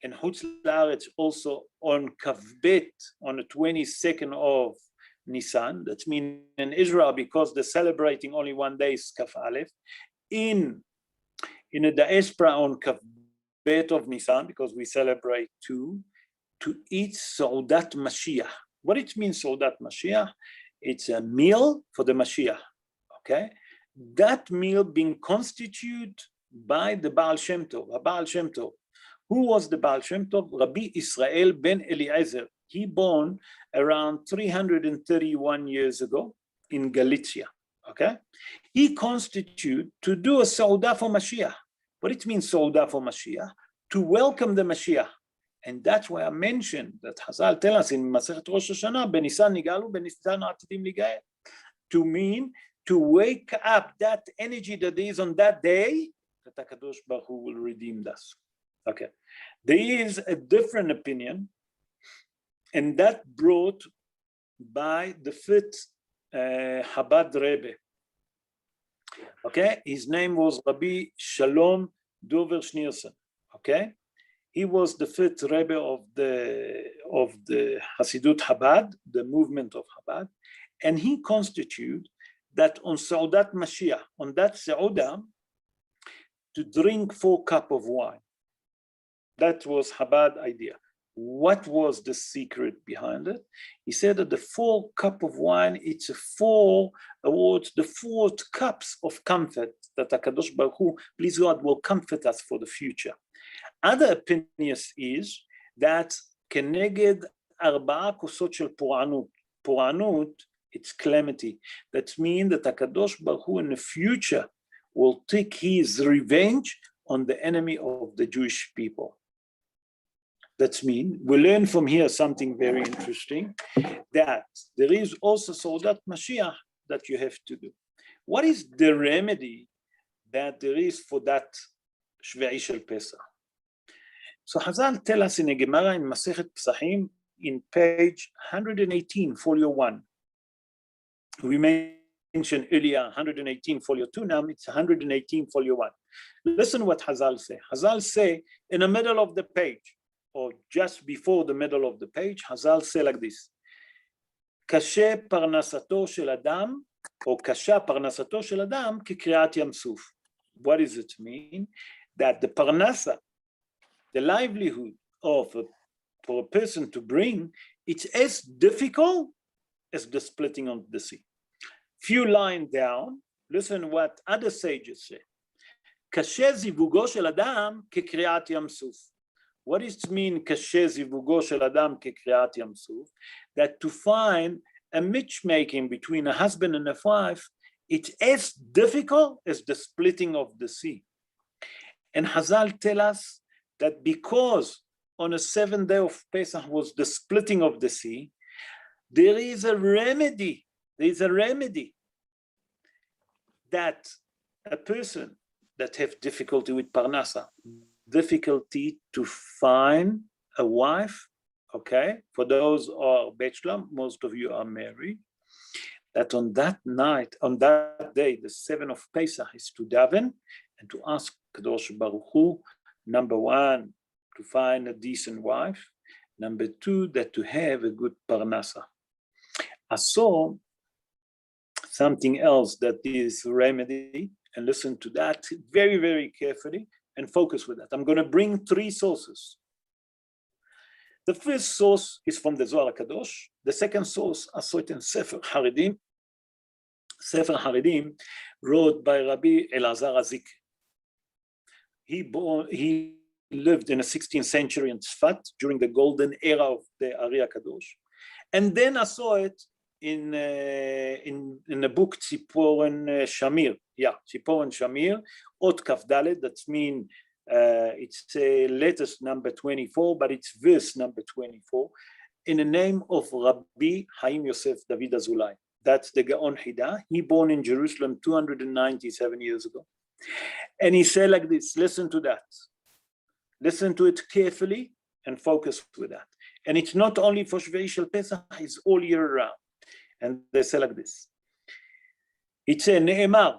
and Chutz La'aretz also on Kavbet on the 22nd of Nisan. That means in Israel, because they're celebrating only one day, is Kaf Aleph. In the diaspora on Kavbet of Nisan, because we celebrate two, to eat Saudat Mashiach. What it means, Saudat Mashiach? It's a meal for the Mashiach, okay? That meal being constituted by the Baal Shem Tov, a Baal Shem Tov. Who was the Baal Shem Tov? Rabbi Israel ben Eliezer. He born around 331 years ago in Galicia, okay? He constituted to do a Saudah for Mashiach. What it means, Saudah for Mashiach? To welcome the Mashiach. And that's why I mentioned that Hazal tell us in Masechet Rosh Hashanah, Benisan Nigalu, Benisan Atidim Ligael, to mean to wake up that energy that is on that day, that HaKadosh Baruch Hu will redeem us. Okay, there is a different opinion, and that brought by the fifth Chabad Rebbe. Okay, his name was Rabbi Shalom Dover Schneerson. Okay, he was the fifth Rebbe of the Hasidut Chabad, the movement of Chabad, and he constituted that on Saudat Mashiach, on that Saudah, to drink 4 cups of wine. That was Chabad idea. What was the secret behind it? He said that the 4 cups of wine, it's the 4 cups of comfort that HaKadosh Baruch Hu, please God, will comfort us for the future. Other opinions is that keneged 4 kosot shel poranut. Poranut, it's calamity. That means that HaKadosh Baruch Hu in the future will take his revenge on the enemy of the Jewish people. That means we learn from here something very interesting, that there is also Saudat Mashiach that you have to do. What is the remedy that there is for that Shevei Shel Pesach? So Hazal tell us in a Gemara in Masechet Pesachim in page 118, folio 1. We mentioned earlier 118, folio 2, now it's 118, folio 1. Listen what Hazal say. Hazal say in the middle of the page, or just before the middle of the page, Hazal say like this: Kashe parnasato shel adam, or kasha parnasato shel adam kekriat yam suf. What does it mean? That the parnasa, the livelihood for a person to bring, it's as difficult as the splitting of the sea. Few lines down, listen what other sages say. Kashe zivugo shel adam kekriat yam suf. What does it mean, kashe zivugo shel adam kekriat yam suf? That to find a matchmaking between a husband and a wife, it's as difficult as the splitting of the sea. And Hazal tell us that because on the 7th day of Pesach was the splitting of the sea, there is a remedy. There is a remedy that a person that have difficulty with parnasa, difficulty to find a wife, okay? For those who are bachelor, most of you are married, that on that night, on that day, the 7th of Pesach, is to daven and to ask Kadosh Baruch Hu, number 1, to find a decent wife. Number 2, that to have a good parnasa. I saw something else that is remedy, and listen to that very, very carefully and focus with that. I'm going to bring 3 sources. The first source is from the Zohar HaKadosh. The second source, I saw it in Sefer Haredim, Sefer Haredim, wrote by Rabbi Elazar Azik. He lived in the 16th century in Tzfat during the golden era of the Ari Kadosh. And then I saw it in the book Tziporen Shamir. Yeah, Tziporen Shamir, Ot Kaf Dalet, that means it's letters number 24, but it's verse number 24, in the name of Rabbi Haim Yosef David Azulai. That's the Gaon Hida. He born in Jerusalem 297 years ago. And he said like this, listen to that. Listen to it carefully and focus with that. And it's not only for Shevei Shel Pesach, it's all year round. And they say like this. It's a נאמר,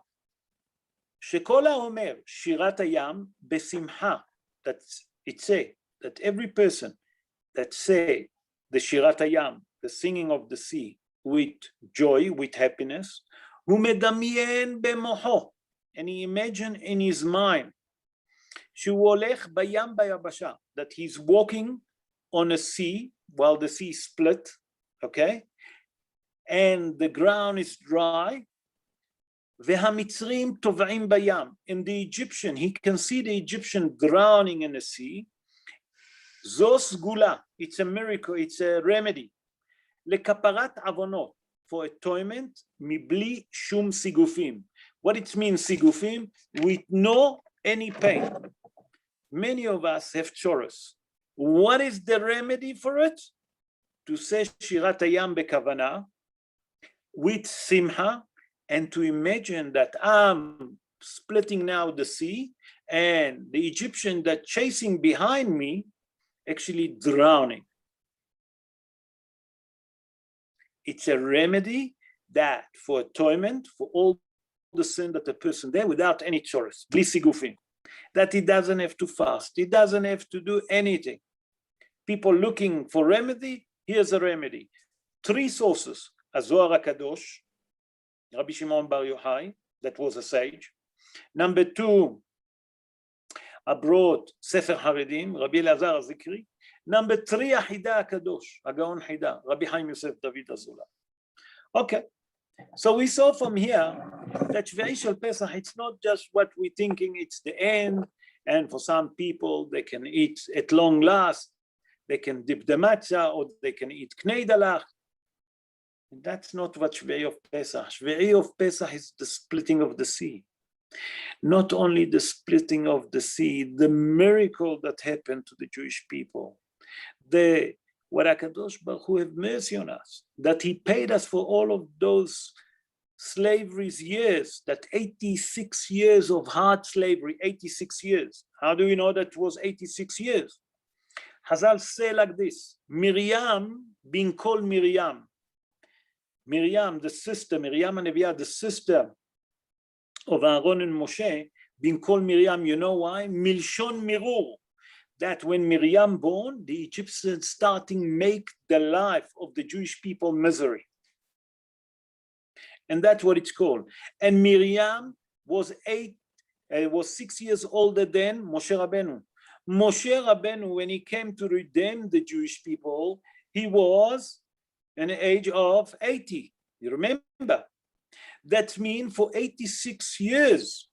שכל האומר שירת הים בשמחה, that it say, that every person that say the שירת הים, the singing of the sea, with joy, with happiness, הוא מדמיין במוחו, and he imagine in his mind, שהוא הולך בים ביבשה, that he's walking on a sea while the sea split, okay? And the ground is dry, והמצרים טובעים בים, and the Egyptian, he can see the Egyptian drowning in the sea. זו סגולה, it's a miracle, it's a remedy. לכפרת עוונות, for atonement, מבלי שום סיגופים. What it means, סיגופים, with no any pain. Many of us have chorus. What is the remedy for it? To say שירת הים בכוונה, with simha, and to imagine that I'm splitting now the sea, and the Egyptian that chasing behind me actually drowning. It's a remedy that for atonement, for all the sin that the person there without any choice, bli sigufim, that he doesn't have to fast, he doesn't have to do anything. People looking for remedy, here's a remedy. 3 sources, Zohar HaKadosh, Rabbi Shimon Bar Yochai, that was a sage. Number 2, I brought Sefer Haredim, Rabbi Elazar Zikri. Number 3, Hida HaKadosh, Gaon Hida, Rabbi Haim Yosef David Azulai. Okay, so we saw from here that Shevei Shel Pesach, it's not just what we're thinking, it's the end, and for some people, they can eat at long last, they can dip the matzah, or they can eat knei dalach. That's not what Shevei of Pesach. Shevei of Pesach is the splitting of the sea. Not only the splitting of the sea, the miracle that happened to the Jewish people. What HaKadosh Baruch Hu have mercy on us, that he paid us for all of those slavery's years, that 86 years of hard slavery, 86 years. How do we know that it was 86 years? Hazal say like this, Miriam being called Miriam, the sister, Miriam Haneviyah, the sister of Aaron and Moshe, being called Miriam, you know why? Milshon mirur, that when Miriam born, the Egyptians starting make the life of the Jewish people misery. And that's what it's called. And Miriam was 6 years older than Moshe Rabbeinu. Moshe Rabbeinu, when he came to redeem the Jewish people, he was an age of 80. You remember? That means for 86 years,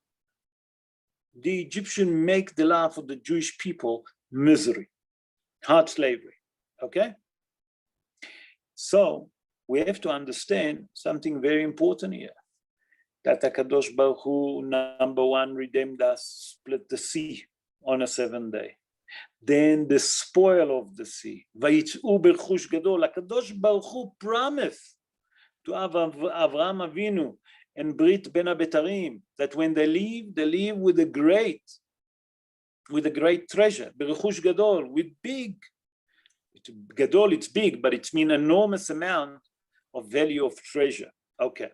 the Egyptian make the life of the Jewish people misery, hard slavery, okay? So we have to understand something very important here, that HaKadosh Baruch Hu, number 1, redeemed us, split the sea on a 7th day. Then the spoil of the sea, Vayitzu b'rechush gadol, HaKadosh Baruch Hu promised to Avraham Avinu and Brit Ben Abetarim, that when they leave with a great treasure, B'rechush gadol, with big, gadol it's big, but it's mean enormous amount of value of treasure. Okay.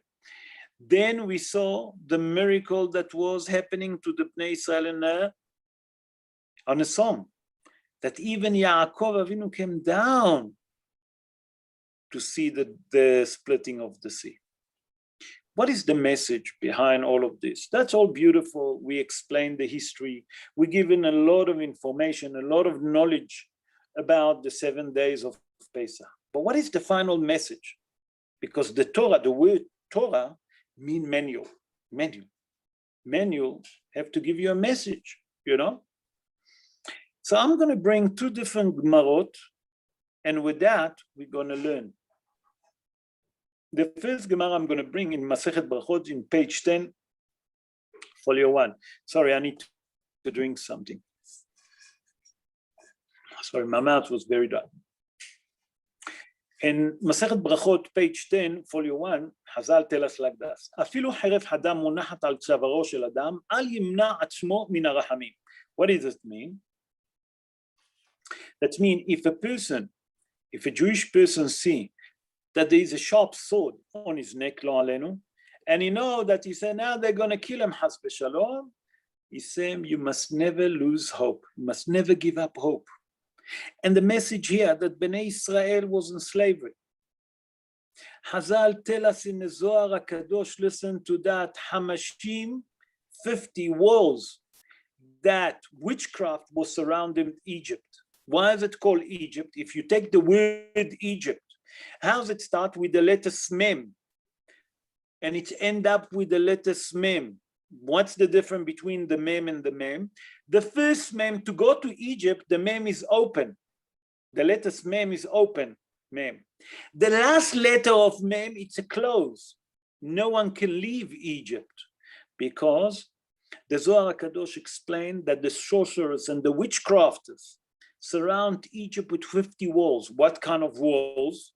Then we saw the miracle that was happening to the Bnei Israel on a psalm, that even Yaakov Avinu came down to see the splitting of the sea. What is the message behind all of this? That's all beautiful. We explained the history. We're given a lot of information, a lot of knowledge about the 7 days of Pesach. But what is the final message? Because the Torah, the word Torah, mean manual. Manual have to give you a message, you know. So I'm going to bring two different Gemarot, and with that, we're going to learn. The first Gemara I'm going to bring in Masechet Brachot in page 10, folio 1. Sorry, I need to drink something. Sorry, my mouth was very dry. In Masechet Brachot, page 10, folio 1, Chazal tell us like this. אפילו חרב חדם מונחת על צווארו של אדם, אל ימנע עצמו מן הרחמים. What does it mean? That means if a Jewish person see that there is a sharp sword on his neck, lo alenu, and he know that he said, now they're going to kill him, has b'shalom, he said, you must never lose hope. You must never give up hope. And the message here that Bnei Israel was in slavery. Chazal tell us in the Zohar HaKadosh, listen to that, Hamashim, 50 walls, that witchcraft was surrounding Egypt. Why is it called Egypt? If you take the word Egypt, how does it start with the letter Smem? And it end up with the letter Smem. What's the difference between the Mem and the Mem? The first Mem, to go to Egypt, the Mem is open. The letter Mem is open, Mem. The last letter of Mem, it's a close. No one can leave Egypt because the Zohar HaKadosh explained that the sorcerers and the witchcrafters surround Egypt with 50 walls. What kind of walls?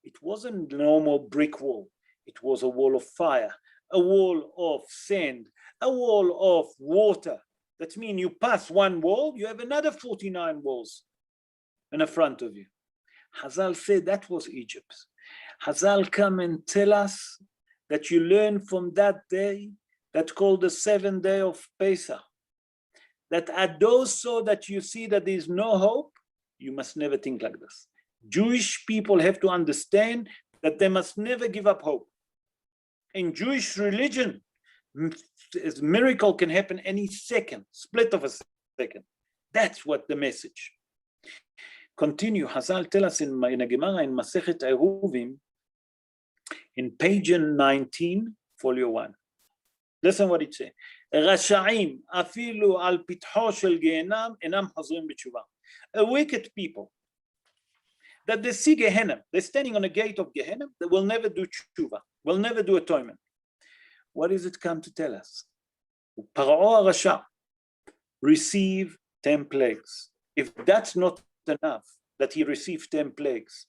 It wasn't a normal brick wall. It was a wall of fire, a wall of sand, a wall of water. That means you pass one wall, you have another 49 walls in the front of you. Chazal said that was Egypt. Chazal come and tell us that you learn from that day that's called the 7th day of Pesach. That at those so that you see that there is no hope, you must never think like this. Jewish people have to understand that they must never give up hope. In Jewish religion, a miracle can happen any second, split of a second. That's what the message. Continue, Hazal tell us in a Gemara in Masechet Eruvim, in page 19, folio 1. Listen what it says. רשעים אפילו על פתחו של גיהנם אינם חוזרים בתשובה. A wicked people that they see Gehenna, they're standing on the gate of Gehenna, they will never do tshuva, will never do atonement. What does it come to tell us? Paro HaRasha receive 10 plagues. If that's not enough, that he received 10 plagues.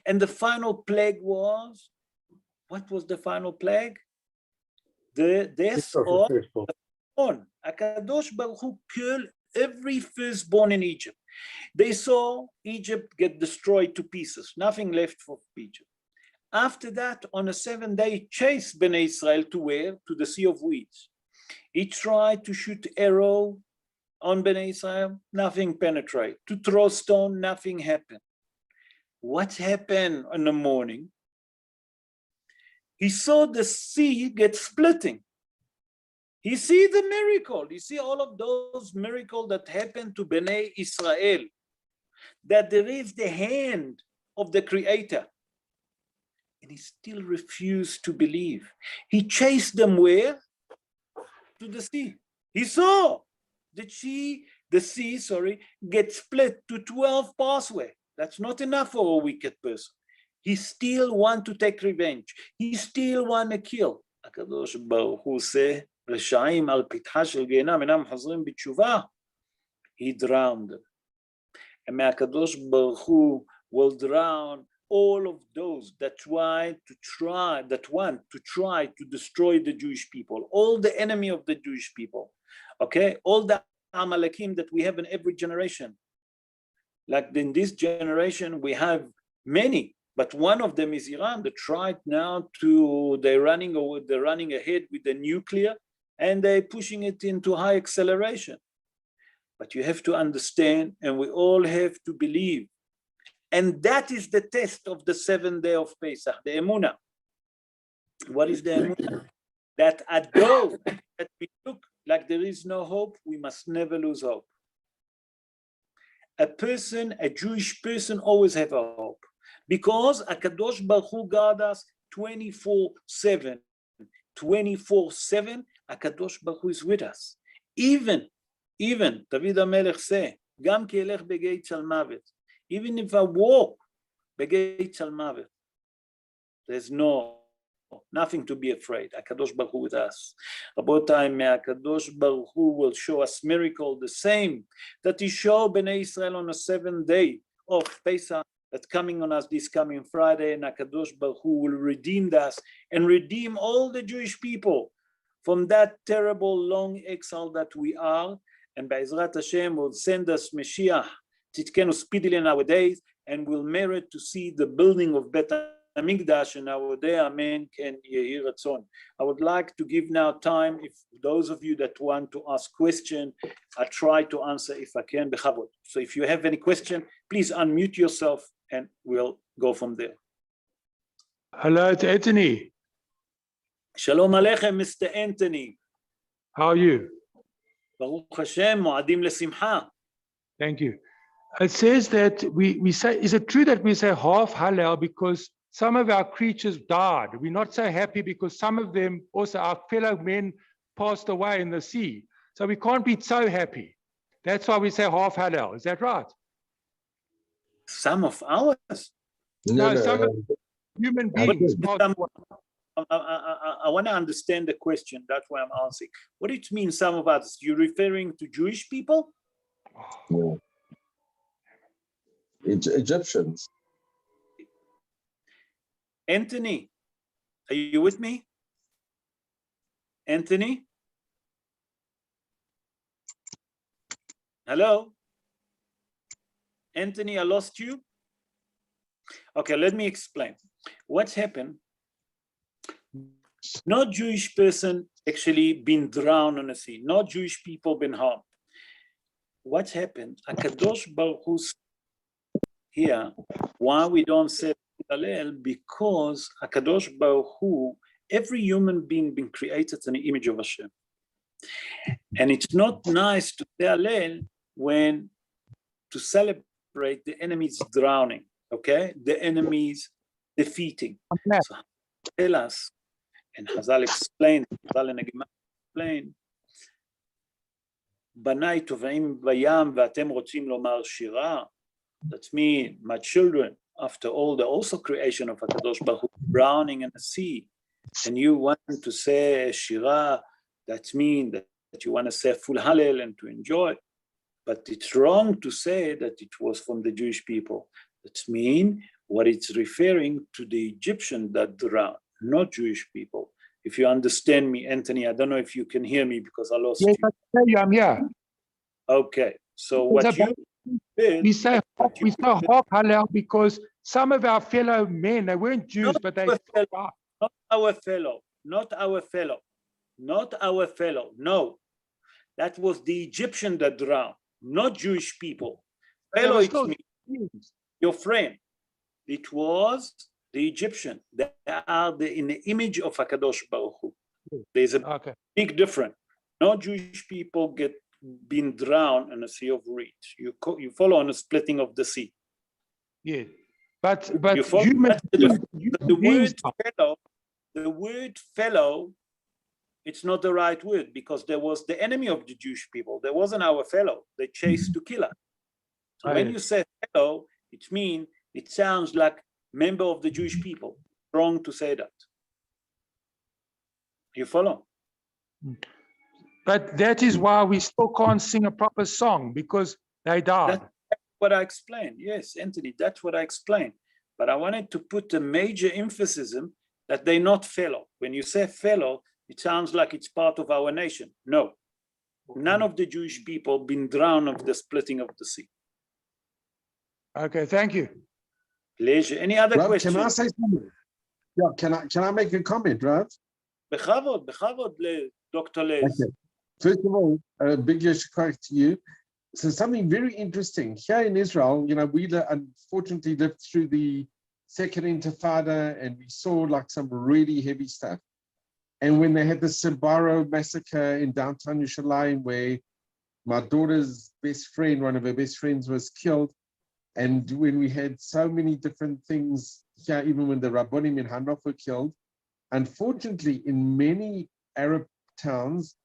And the final plague was, what was the final plague? The death of the firstborn. HaKadosh Baruch Hu killed every firstborn in Egypt. They saw Egypt get destroyed to pieces, nothing left for Egypt. After that, on the 7th day, he chased Bnei Israel to where? To the Sea of Weeds. He tried to shoot arrow on Bnei Israel, nothing penetrated. To throw stone, nothing happened. What happened in the morning? He saw the sea get splitting. He see the miracle. You see all of those miracles that happened to Bnei Israel, that there is the hand of the Creator. And he still refused to believe. He chased them where? To the sea. He saw the sea, get split to 12 pathways. That's not enough for a wicked person. He still want to take revenge. He still want to kill. HaKadosh Baruch Hu say, רשעים על פתחה של גיהנם אינם חוזרים בתשובה. He drowned them. And HaKadosh Baruch Hu will drown all of those that want to try to destroy the Jewish people, all the enemy of the Jewish people, okay? All the Amalekim that we have in every generation. Like in this generation, we have many, but one of them is Iran that tried now they're running ahead with the nuclear and they're pushing it into high acceleration. But you have to understand, and we all have to believe. And that is the test of the 7th day of Pesach, the Emunah. What is the Emunah? That at those that we look like there is no hope, we must never lose hope. A Jewish person always have a hope. Because HaKadosh Baruch Hu guard us 24/7. 24/7, הקדוש ברוך הוא is with us. Even, דוד המלך say, גם כי אלך בגיא צל מוות, even if I walk בגיא צל מוות, there's nothing to be afraid. הקדוש ברוך הוא with us. רבותיי, מהקדוש ברוך הוא will show us miracle the same that he showed בני ישראל on the 7th day of Pesach that's coming on us this coming Friday, and הקדוש ברוך הוא will redeem us and redeem all the Jewish people from that terrible long exile that we are, and בעזרת Hashem will send us Mashiach tzidkenu speedily in our days, and will merit to see the building of Bet HaMikdash in our day. Amen. Ken Yehi Ratzon. I would like to give now time, if those of you that want to ask question, I try to answer if I can. Bechavod. So if you have any question, please unmute yourself and we'll go from there. Hello, it's Anthony. Shalom Aleichem, Mr. Anthony. How are you? Baruch Hashem, Moadim Lesimcha. Thank you. It says that we say, is it true that we say half Hallel because some of our creatures died? We're not so happy because some of them, also our fellow men, passed away in the sea. So we can't be so happy. That's why we say half Hallel. Is that right? Some of ours? No, some of human beings. I want to understand the question. That's why I'm asking. What do you mean some of us? You're referring to Jewish people? No. Egyptians. Anthony, are you with me? Anthony? Hello? Anthony, I lost you. Okay, let me explain. What's happened? No Jewish person actually been drowned on the sea. No Jewish people been harmed. What's happened? Akadosh Baruch Hu here, why we don't say Hallel? Because Akadosh Baruch Hu, every human being been created in the image of Hashem. And it's not nice to say Hallel when to celebrate the enemy's drowning, okay? The enemy's defeating. So tell us, and Hazal explained, Hazal and Agimah explained, בניי טובעים בים ואתם רוצים לומר שירה. That means, my children, after all the also creation of HaKadosh Baruch Hu, drowning in the sea, and you want to say shira, that means that you want to say full Hallel and to enjoy. But it's wrong to say that it was from the Jewish people. That means what it's referring to the Egyptian that drowned, not Jewish people. If you understand me, Anthony, I don't know if you can hear me because I lost you. I'm here. Okay, so what you did, we say half Hallel because some of our fellow men, they weren't Jews, but they not our fellow, no. That was the Egyptian that drowned, not Jewish people. Fellow, it's me, your friend. It was the Egyptian. They are in the image of HaKadosh Baruch Hu. There's a big difference. No Jewish people been drowned in a sea of reeds. You follow on the splitting of the sea. Yeah, but human the word fellow, it's not the right word because there was the enemy of the Jewish people. There wasn't our fellow. They chased to kill us. So when you say fellow, it sounds like member of the Jewish people. Wrong to say that. You follow? But that is why we still can't sing a proper song because they died. That's what I explained. Yes, Anthony, that's what I explained. But I wanted to put a major emphasis that they're not fellow. When you say fellow, it sounds like it's part of our nation. No, none of the Jewish people been drowned of the splitting of the sea. Okay, thank you. Pleasure. Any other Rav, questions? can I say something? Yeah, can I make a comment, Rav? Bechavod, Dr. Les. Okay. First of all, a big yeshikar to you. So something very interesting here in Israel, we unfortunately lived through the Second Intifada and we saw like some really heavy stuff. And when they had the Sbarro massacre in downtown Yerushalayim, where my daughter's best friend, one of her best friends, was killed, and when we had so many different things here, even when the Rabbonim in Hanoch were killed, unfortunately, in many Arab towns,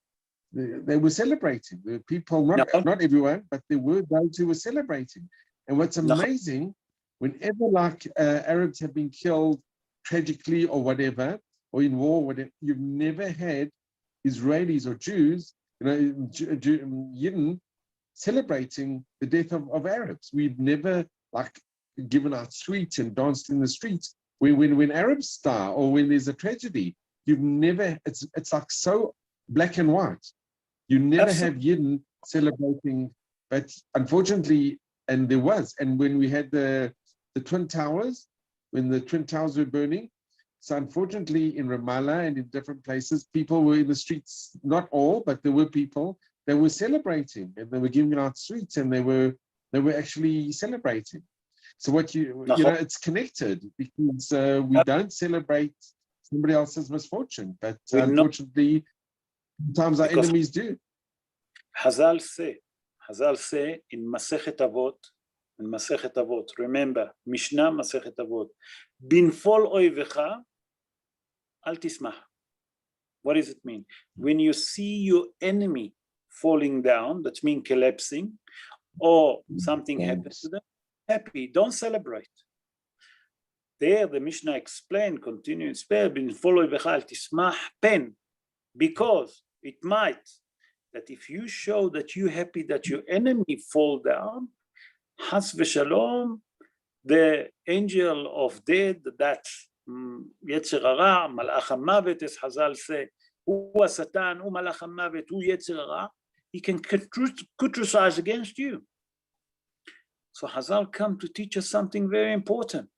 they were celebrating. There were people, not everyone, but there were those who were celebrating. And what's amazing, whenever like Arabs have been killed tragically or whatever, or in war, whatever, you've never had Israelis or Jews, Yidden, celebrating the death of Arabs. We've never like given out sweets and danced in the streets. When Arabs die or when there's a tragedy, you've never, it's like so black and white. You never have Yidden celebrating, but unfortunately, and there was, and when we had the Twin Towers, when the Twin Towers were burning, so unfortunately in Ramallah and in different places, people were in the streets, not all, but there were people that were celebrating and they were giving out sweets and they were actually celebrating. So what it's connected because we don't celebrate somebody else's misfortune, but unfortunately, sometimes our enemies do. Hazal say in Masechet Avot, remember, Mishnah Masechet Avot, Binfol oivecha al tismach. What does it mean? When you see your enemy falling down, that means collapsing, or something happens to them, happy, don't celebrate. There the Mishnah explained, continues, Binfol oivecha al tismach pen, because it might, that if you show that you're happy that your enemy fall down, Has v'shalom, the angel of death, that Yetzer Hara, Malach HaMavet, as Hazal say, Hu HaSatan, Hu Malach HaMavet, Hu Yetzer Hara, he can criticize against you. So Hazal come to teach us something very important,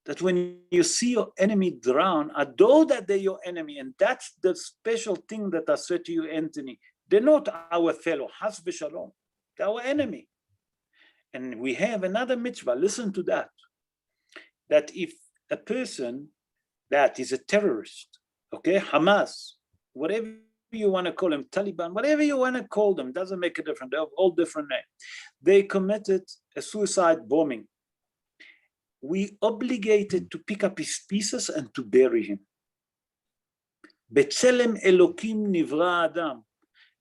that when you see your enemy drown, although that they're your enemy, and that's the special thing that I said to you, Anthony, they're not our fellow, Has v'shalom, they're our enemy. And we have another mitzvah, listen to that, that if a person that is a terrorist, okay, Hamas, whatever you want to call them, Taliban, whatever you want to call them, doesn't make a difference, they have all different names. They committed a suicide bombing. We obligated to pick up his pieces and to bury him. B'tselem Elokim nivra Adam.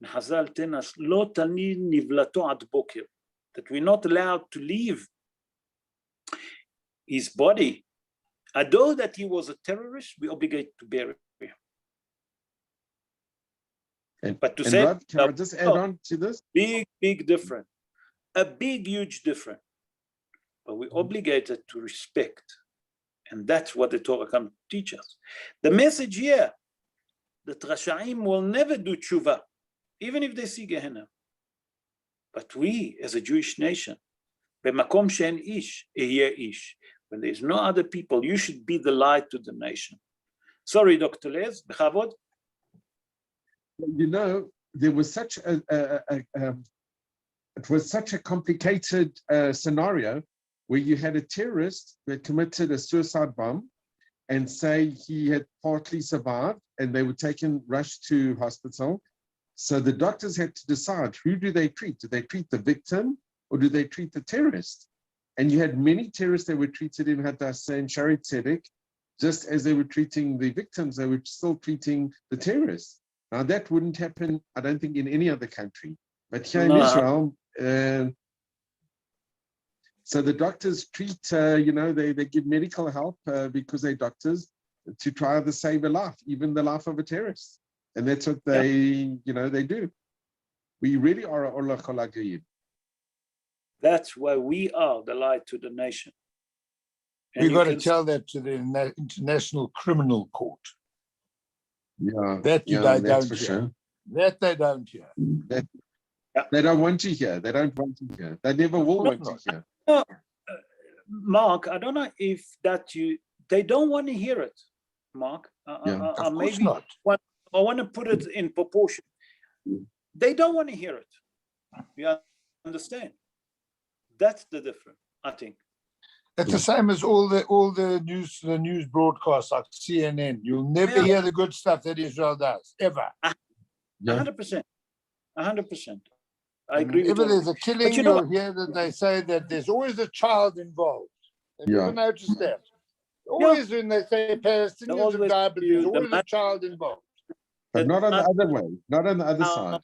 Hazal tell us, lo talmid nivlato ad boker, that we're not allowed to leave his body. Although that he was a terrorist, we obligate to bury him. But to say, Rod, can I just add on to this? Big difference, a big, huge difference. But we're obligated to respect. And that's what the Torah comes to teach us. The message here, that Rashaim will never do tshuva, even if they see Gehenna. But we, as a Jewish nation, b'makom she'en ish, ehyeh ish. When there's no other people, you should be the light to the nation. Sorry, Dr. Les, b'chavod. You know, there was such it was such a complicated scenario where you had a terrorist that committed a suicide bomb and say he had partly survived and they were rushed to hospital. So the doctors had to decide, who do they treat? Do they treat the victim or do they treat the terrorist? And you had many terrorists that were treated in Hadassah and Shaare Zedek, just as they were treating the victims, they were still treating the terrorists. Now that wouldn't happen, I don't think, in any other country. But here in Israel, so the doctors treat, they give medical help because they're doctors to try to save a life, even the life of a terrorist. And that's what they do. We really are a Ola Kol HaGoyim. That's why we are the light to the nation. And We've got to tell that to the International Criminal Court. Yeah, that they don't hear. Sure. That they don't hear. They don't want to hear. They don't want to hear. They never will want to hear. Mark, I don't know if they don't want to hear it, Mark. Of course not. I want to put it in proportion. They don't want to hear it. You understand? That's the difference, I think. It's the same as all the news broadcasts like CNN. You'll never hear the good stuff that Israel does, ever. 100%. 100%. I agree with you. If there's a killing, you'll hear that they say that there's always a child involved. Have you ever noticed that? Always when they say Palestinians always have died, but feel there's the always a mother- child involved. But not on the other way, not on the other Uh, side.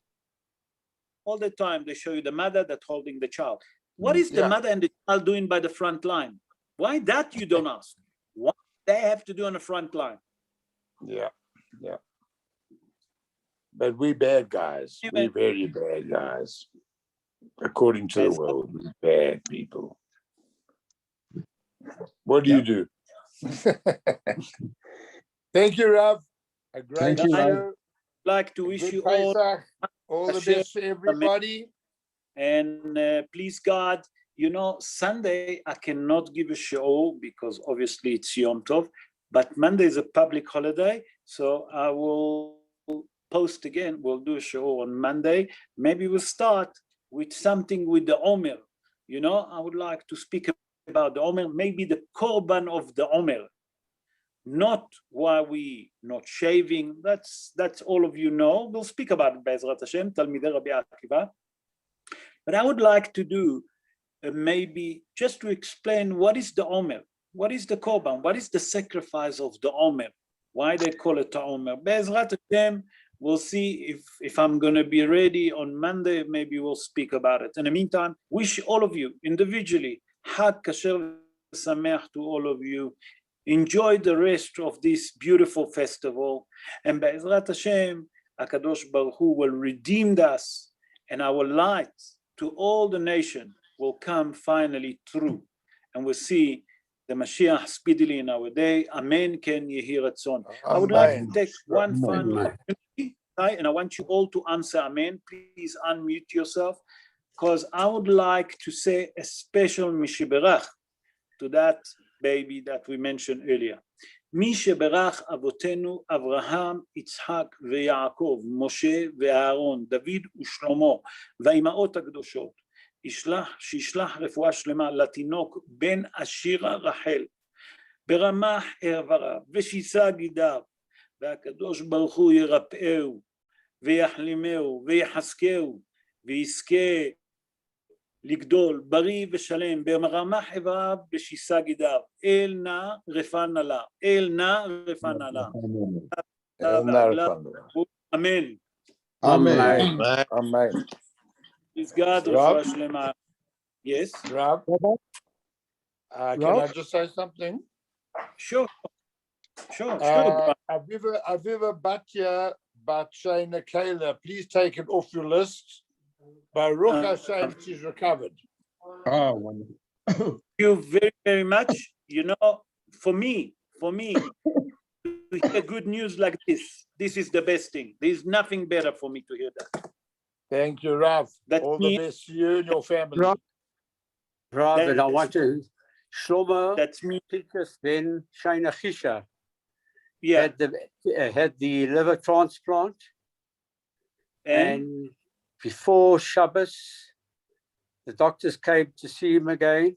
all the time they show you the mother that's holding the child. What is the Yeah. mother and the child doing by the front line? Why that you don't ask? What they have to do on the front line? Yeah, yeah. But we bad guys. We Anyway. very bad guys. According to the world, we bad people. What do you do? Thank you, Rav. A great Thank you, Rav. show. Like to A wish good you all, Pesach. All the Hashem, best to everybody. and please God, you know, Sunday I cannot give a show because obviously it's Yom Tov, but Monday is a public holiday, so I will post again. We'll do a show on Monday. Maybe we'll start with something with the Omer. You know, I would like to speak about the Omer, maybe the Korban of the Omer. Not why we not shaving. That's all of you know. We'll speak about it, Be'ezrat Hashem, Talmidei Rabbi Akiva. But I would like to do maybe just to explain what is the Omer, what is the Korban, what is the sacrifice of the Omer, why they call it the Omer. Be'ezrat Hashem, we'll see if I'm going to be ready on Monday. Maybe we'll speak about it. In the meantime, wish all of you individually Chag Kasher Sameach to all of you. Enjoy the rest of this beautiful festival, and Be'ezrat Hashem, HaKadosh Baruch Hu will redeem us, and our light to all the nation will come finally through, and we'll see the Mashiach speedily in our day. Amen. Ken Yehi Ratzon. I would like to take one final opportunity, and I want you all to answer Amen. Please unmute yourself, because I would like to say a special Mishiberach to that baby that we mentioned earlier. מי שברך אבותינו אברהם, יצחק ויעקב, משה ואהרון, דוד ושלמה, והאימהות הקדושות, שישלח רפואה שלמה לתינוק בן אשירה רחל, ברמח איבריו ושישא גידיו, והקדוש ברוך הוא ירפאהו ויחלימהו ויחזקהו ויזכה לגדול בריא ושלם ברמח איבריו ושישא גידיו. אל נא רפא לה, אל נא רפא לה. אמן. Amen. Amen. Please God, רפואה שלמה. Yes. Rav, can I just say something? Sure. Aviva Batya Batshana Kayla, please take it off your list. Baruch Hashem, she's recovered. Oh, wonderful. Thank you very, very much. You know, for me, to hear good news like this is the best thing. There's nothing better for me to hear that. Thank you, Rav. That All the means- best to you and your family. Rav, and I That's- want to Shlomo That's me. Pinchas ben Shaina Chisha Yeah. had the liver transplant, And and before Shabbos, the doctors came to see him again,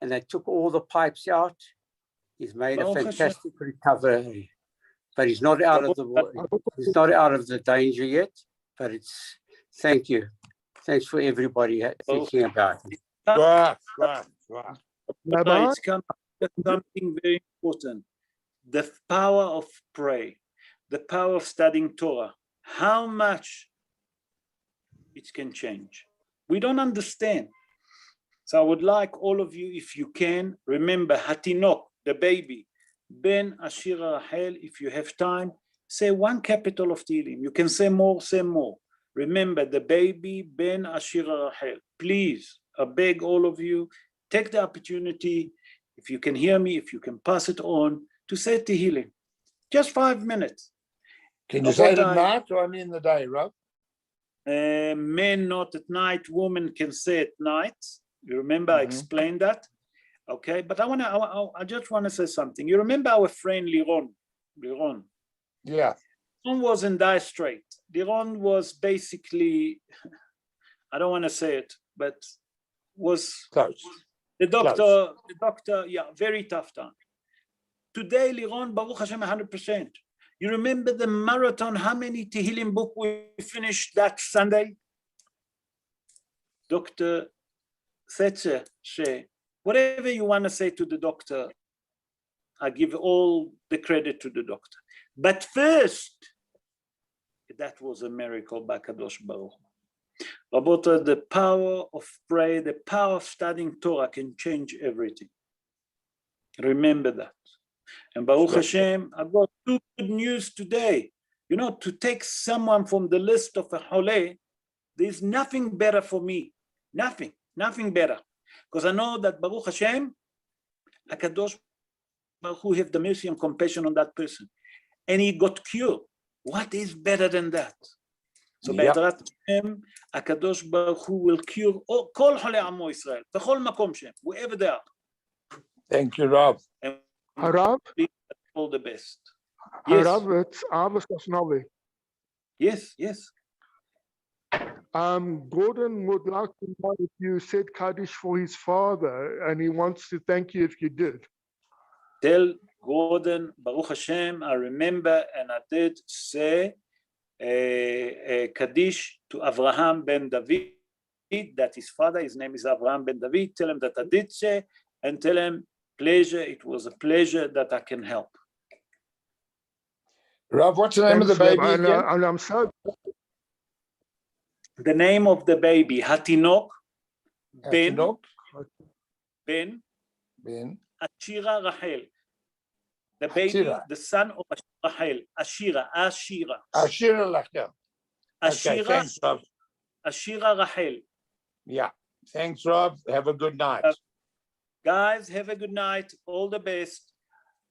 and they took all the pipes out. He's made a Baruch Hashem. fantastic recovery, but he's not out of the he's not out of the danger yet. But it's thanks for everybody thinking about it. Right. it's something very important. The power of prayer, the power of studying Torah, how much it can change. We don't understand. So I would like all of you, if you can, remember Hatinok, the baby, Ben Ashira Rahel, if you have time, say one capital of Tehillim. You can say more, say more. Remember the baby, Ben Ashira Rahel. Please, I beg all of you, take the opportunity, if you can hear me, if you can pass it on, to say Tehillim. Just 5 minutes. Can you say it at night or only in the day, Rav? Men not at night, women can say at night. You remember I explained that? Okay, but I just want to say something. You remember our friend Liron? Yeah. Liron was in dire strait. Liron was basically, I don't want to say it, but was Close. the doctor, yeah, very tough time. Today, Liron, Baruch Hashem, 100%. You remember the marathon, how many Tehillim book we finished that Sunday? Dr. Setzer, whatever you want to say to the doctor, I give all the credit to the doctor. But first, that was a miracle by Kadosh Baruch. Rabota, the power of prayer, the power of studying Torah can change everything. Remember that. And Baruch Hashem, I've got two good news today. You know, to take someone from the list of a Holeh, there's nothing better for me. Nothing better. Because I know that Baruch Hashem, HaKadosh Baruch Hu have the mercy and compassion on that person. And he got cured. What is better than that? So Be'ezrat Hashem, HaKadosh Baruch Hu will cure all Kol Holei Amo Israel, B'chol Makom Shem, wherever they are. Thank you, Rav. And Rav, all the best. Yes. Rav, it's Abbas Kasnavi. Yes. Gordon would like to know if you said Kaddish for his father, and he wants to thank you if you did. Tell Gordon, Baruch Hashem, I remember, and I did say Kaddish to Avraham ben David, that his father, his name is Avraham ben David. Tell him that I did say, and tell him, pleasure, it was a pleasure that I can help. Rav, what's the name of the Thanks, baby Rav, again? and I'm so The name of the baby, Hatinok ben Hatinok ben ben Ashira Rachel. The baby, Ashira. the son of Rachel, Ashira. Ashira Lachel. Okay, Ashira, thanks, Rav. Ashira Rachel. Yeah, thanks, Rav. Have a good night. Guys, have a good night. All the best.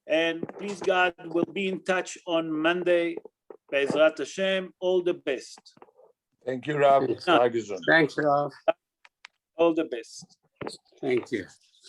And please, God, we'll be in touch on Monday. Be'ezrat Hashem, all the best. Thank you, Rav. Thanks. Sei gesund. Thanks, Rav. All the best. Thank you.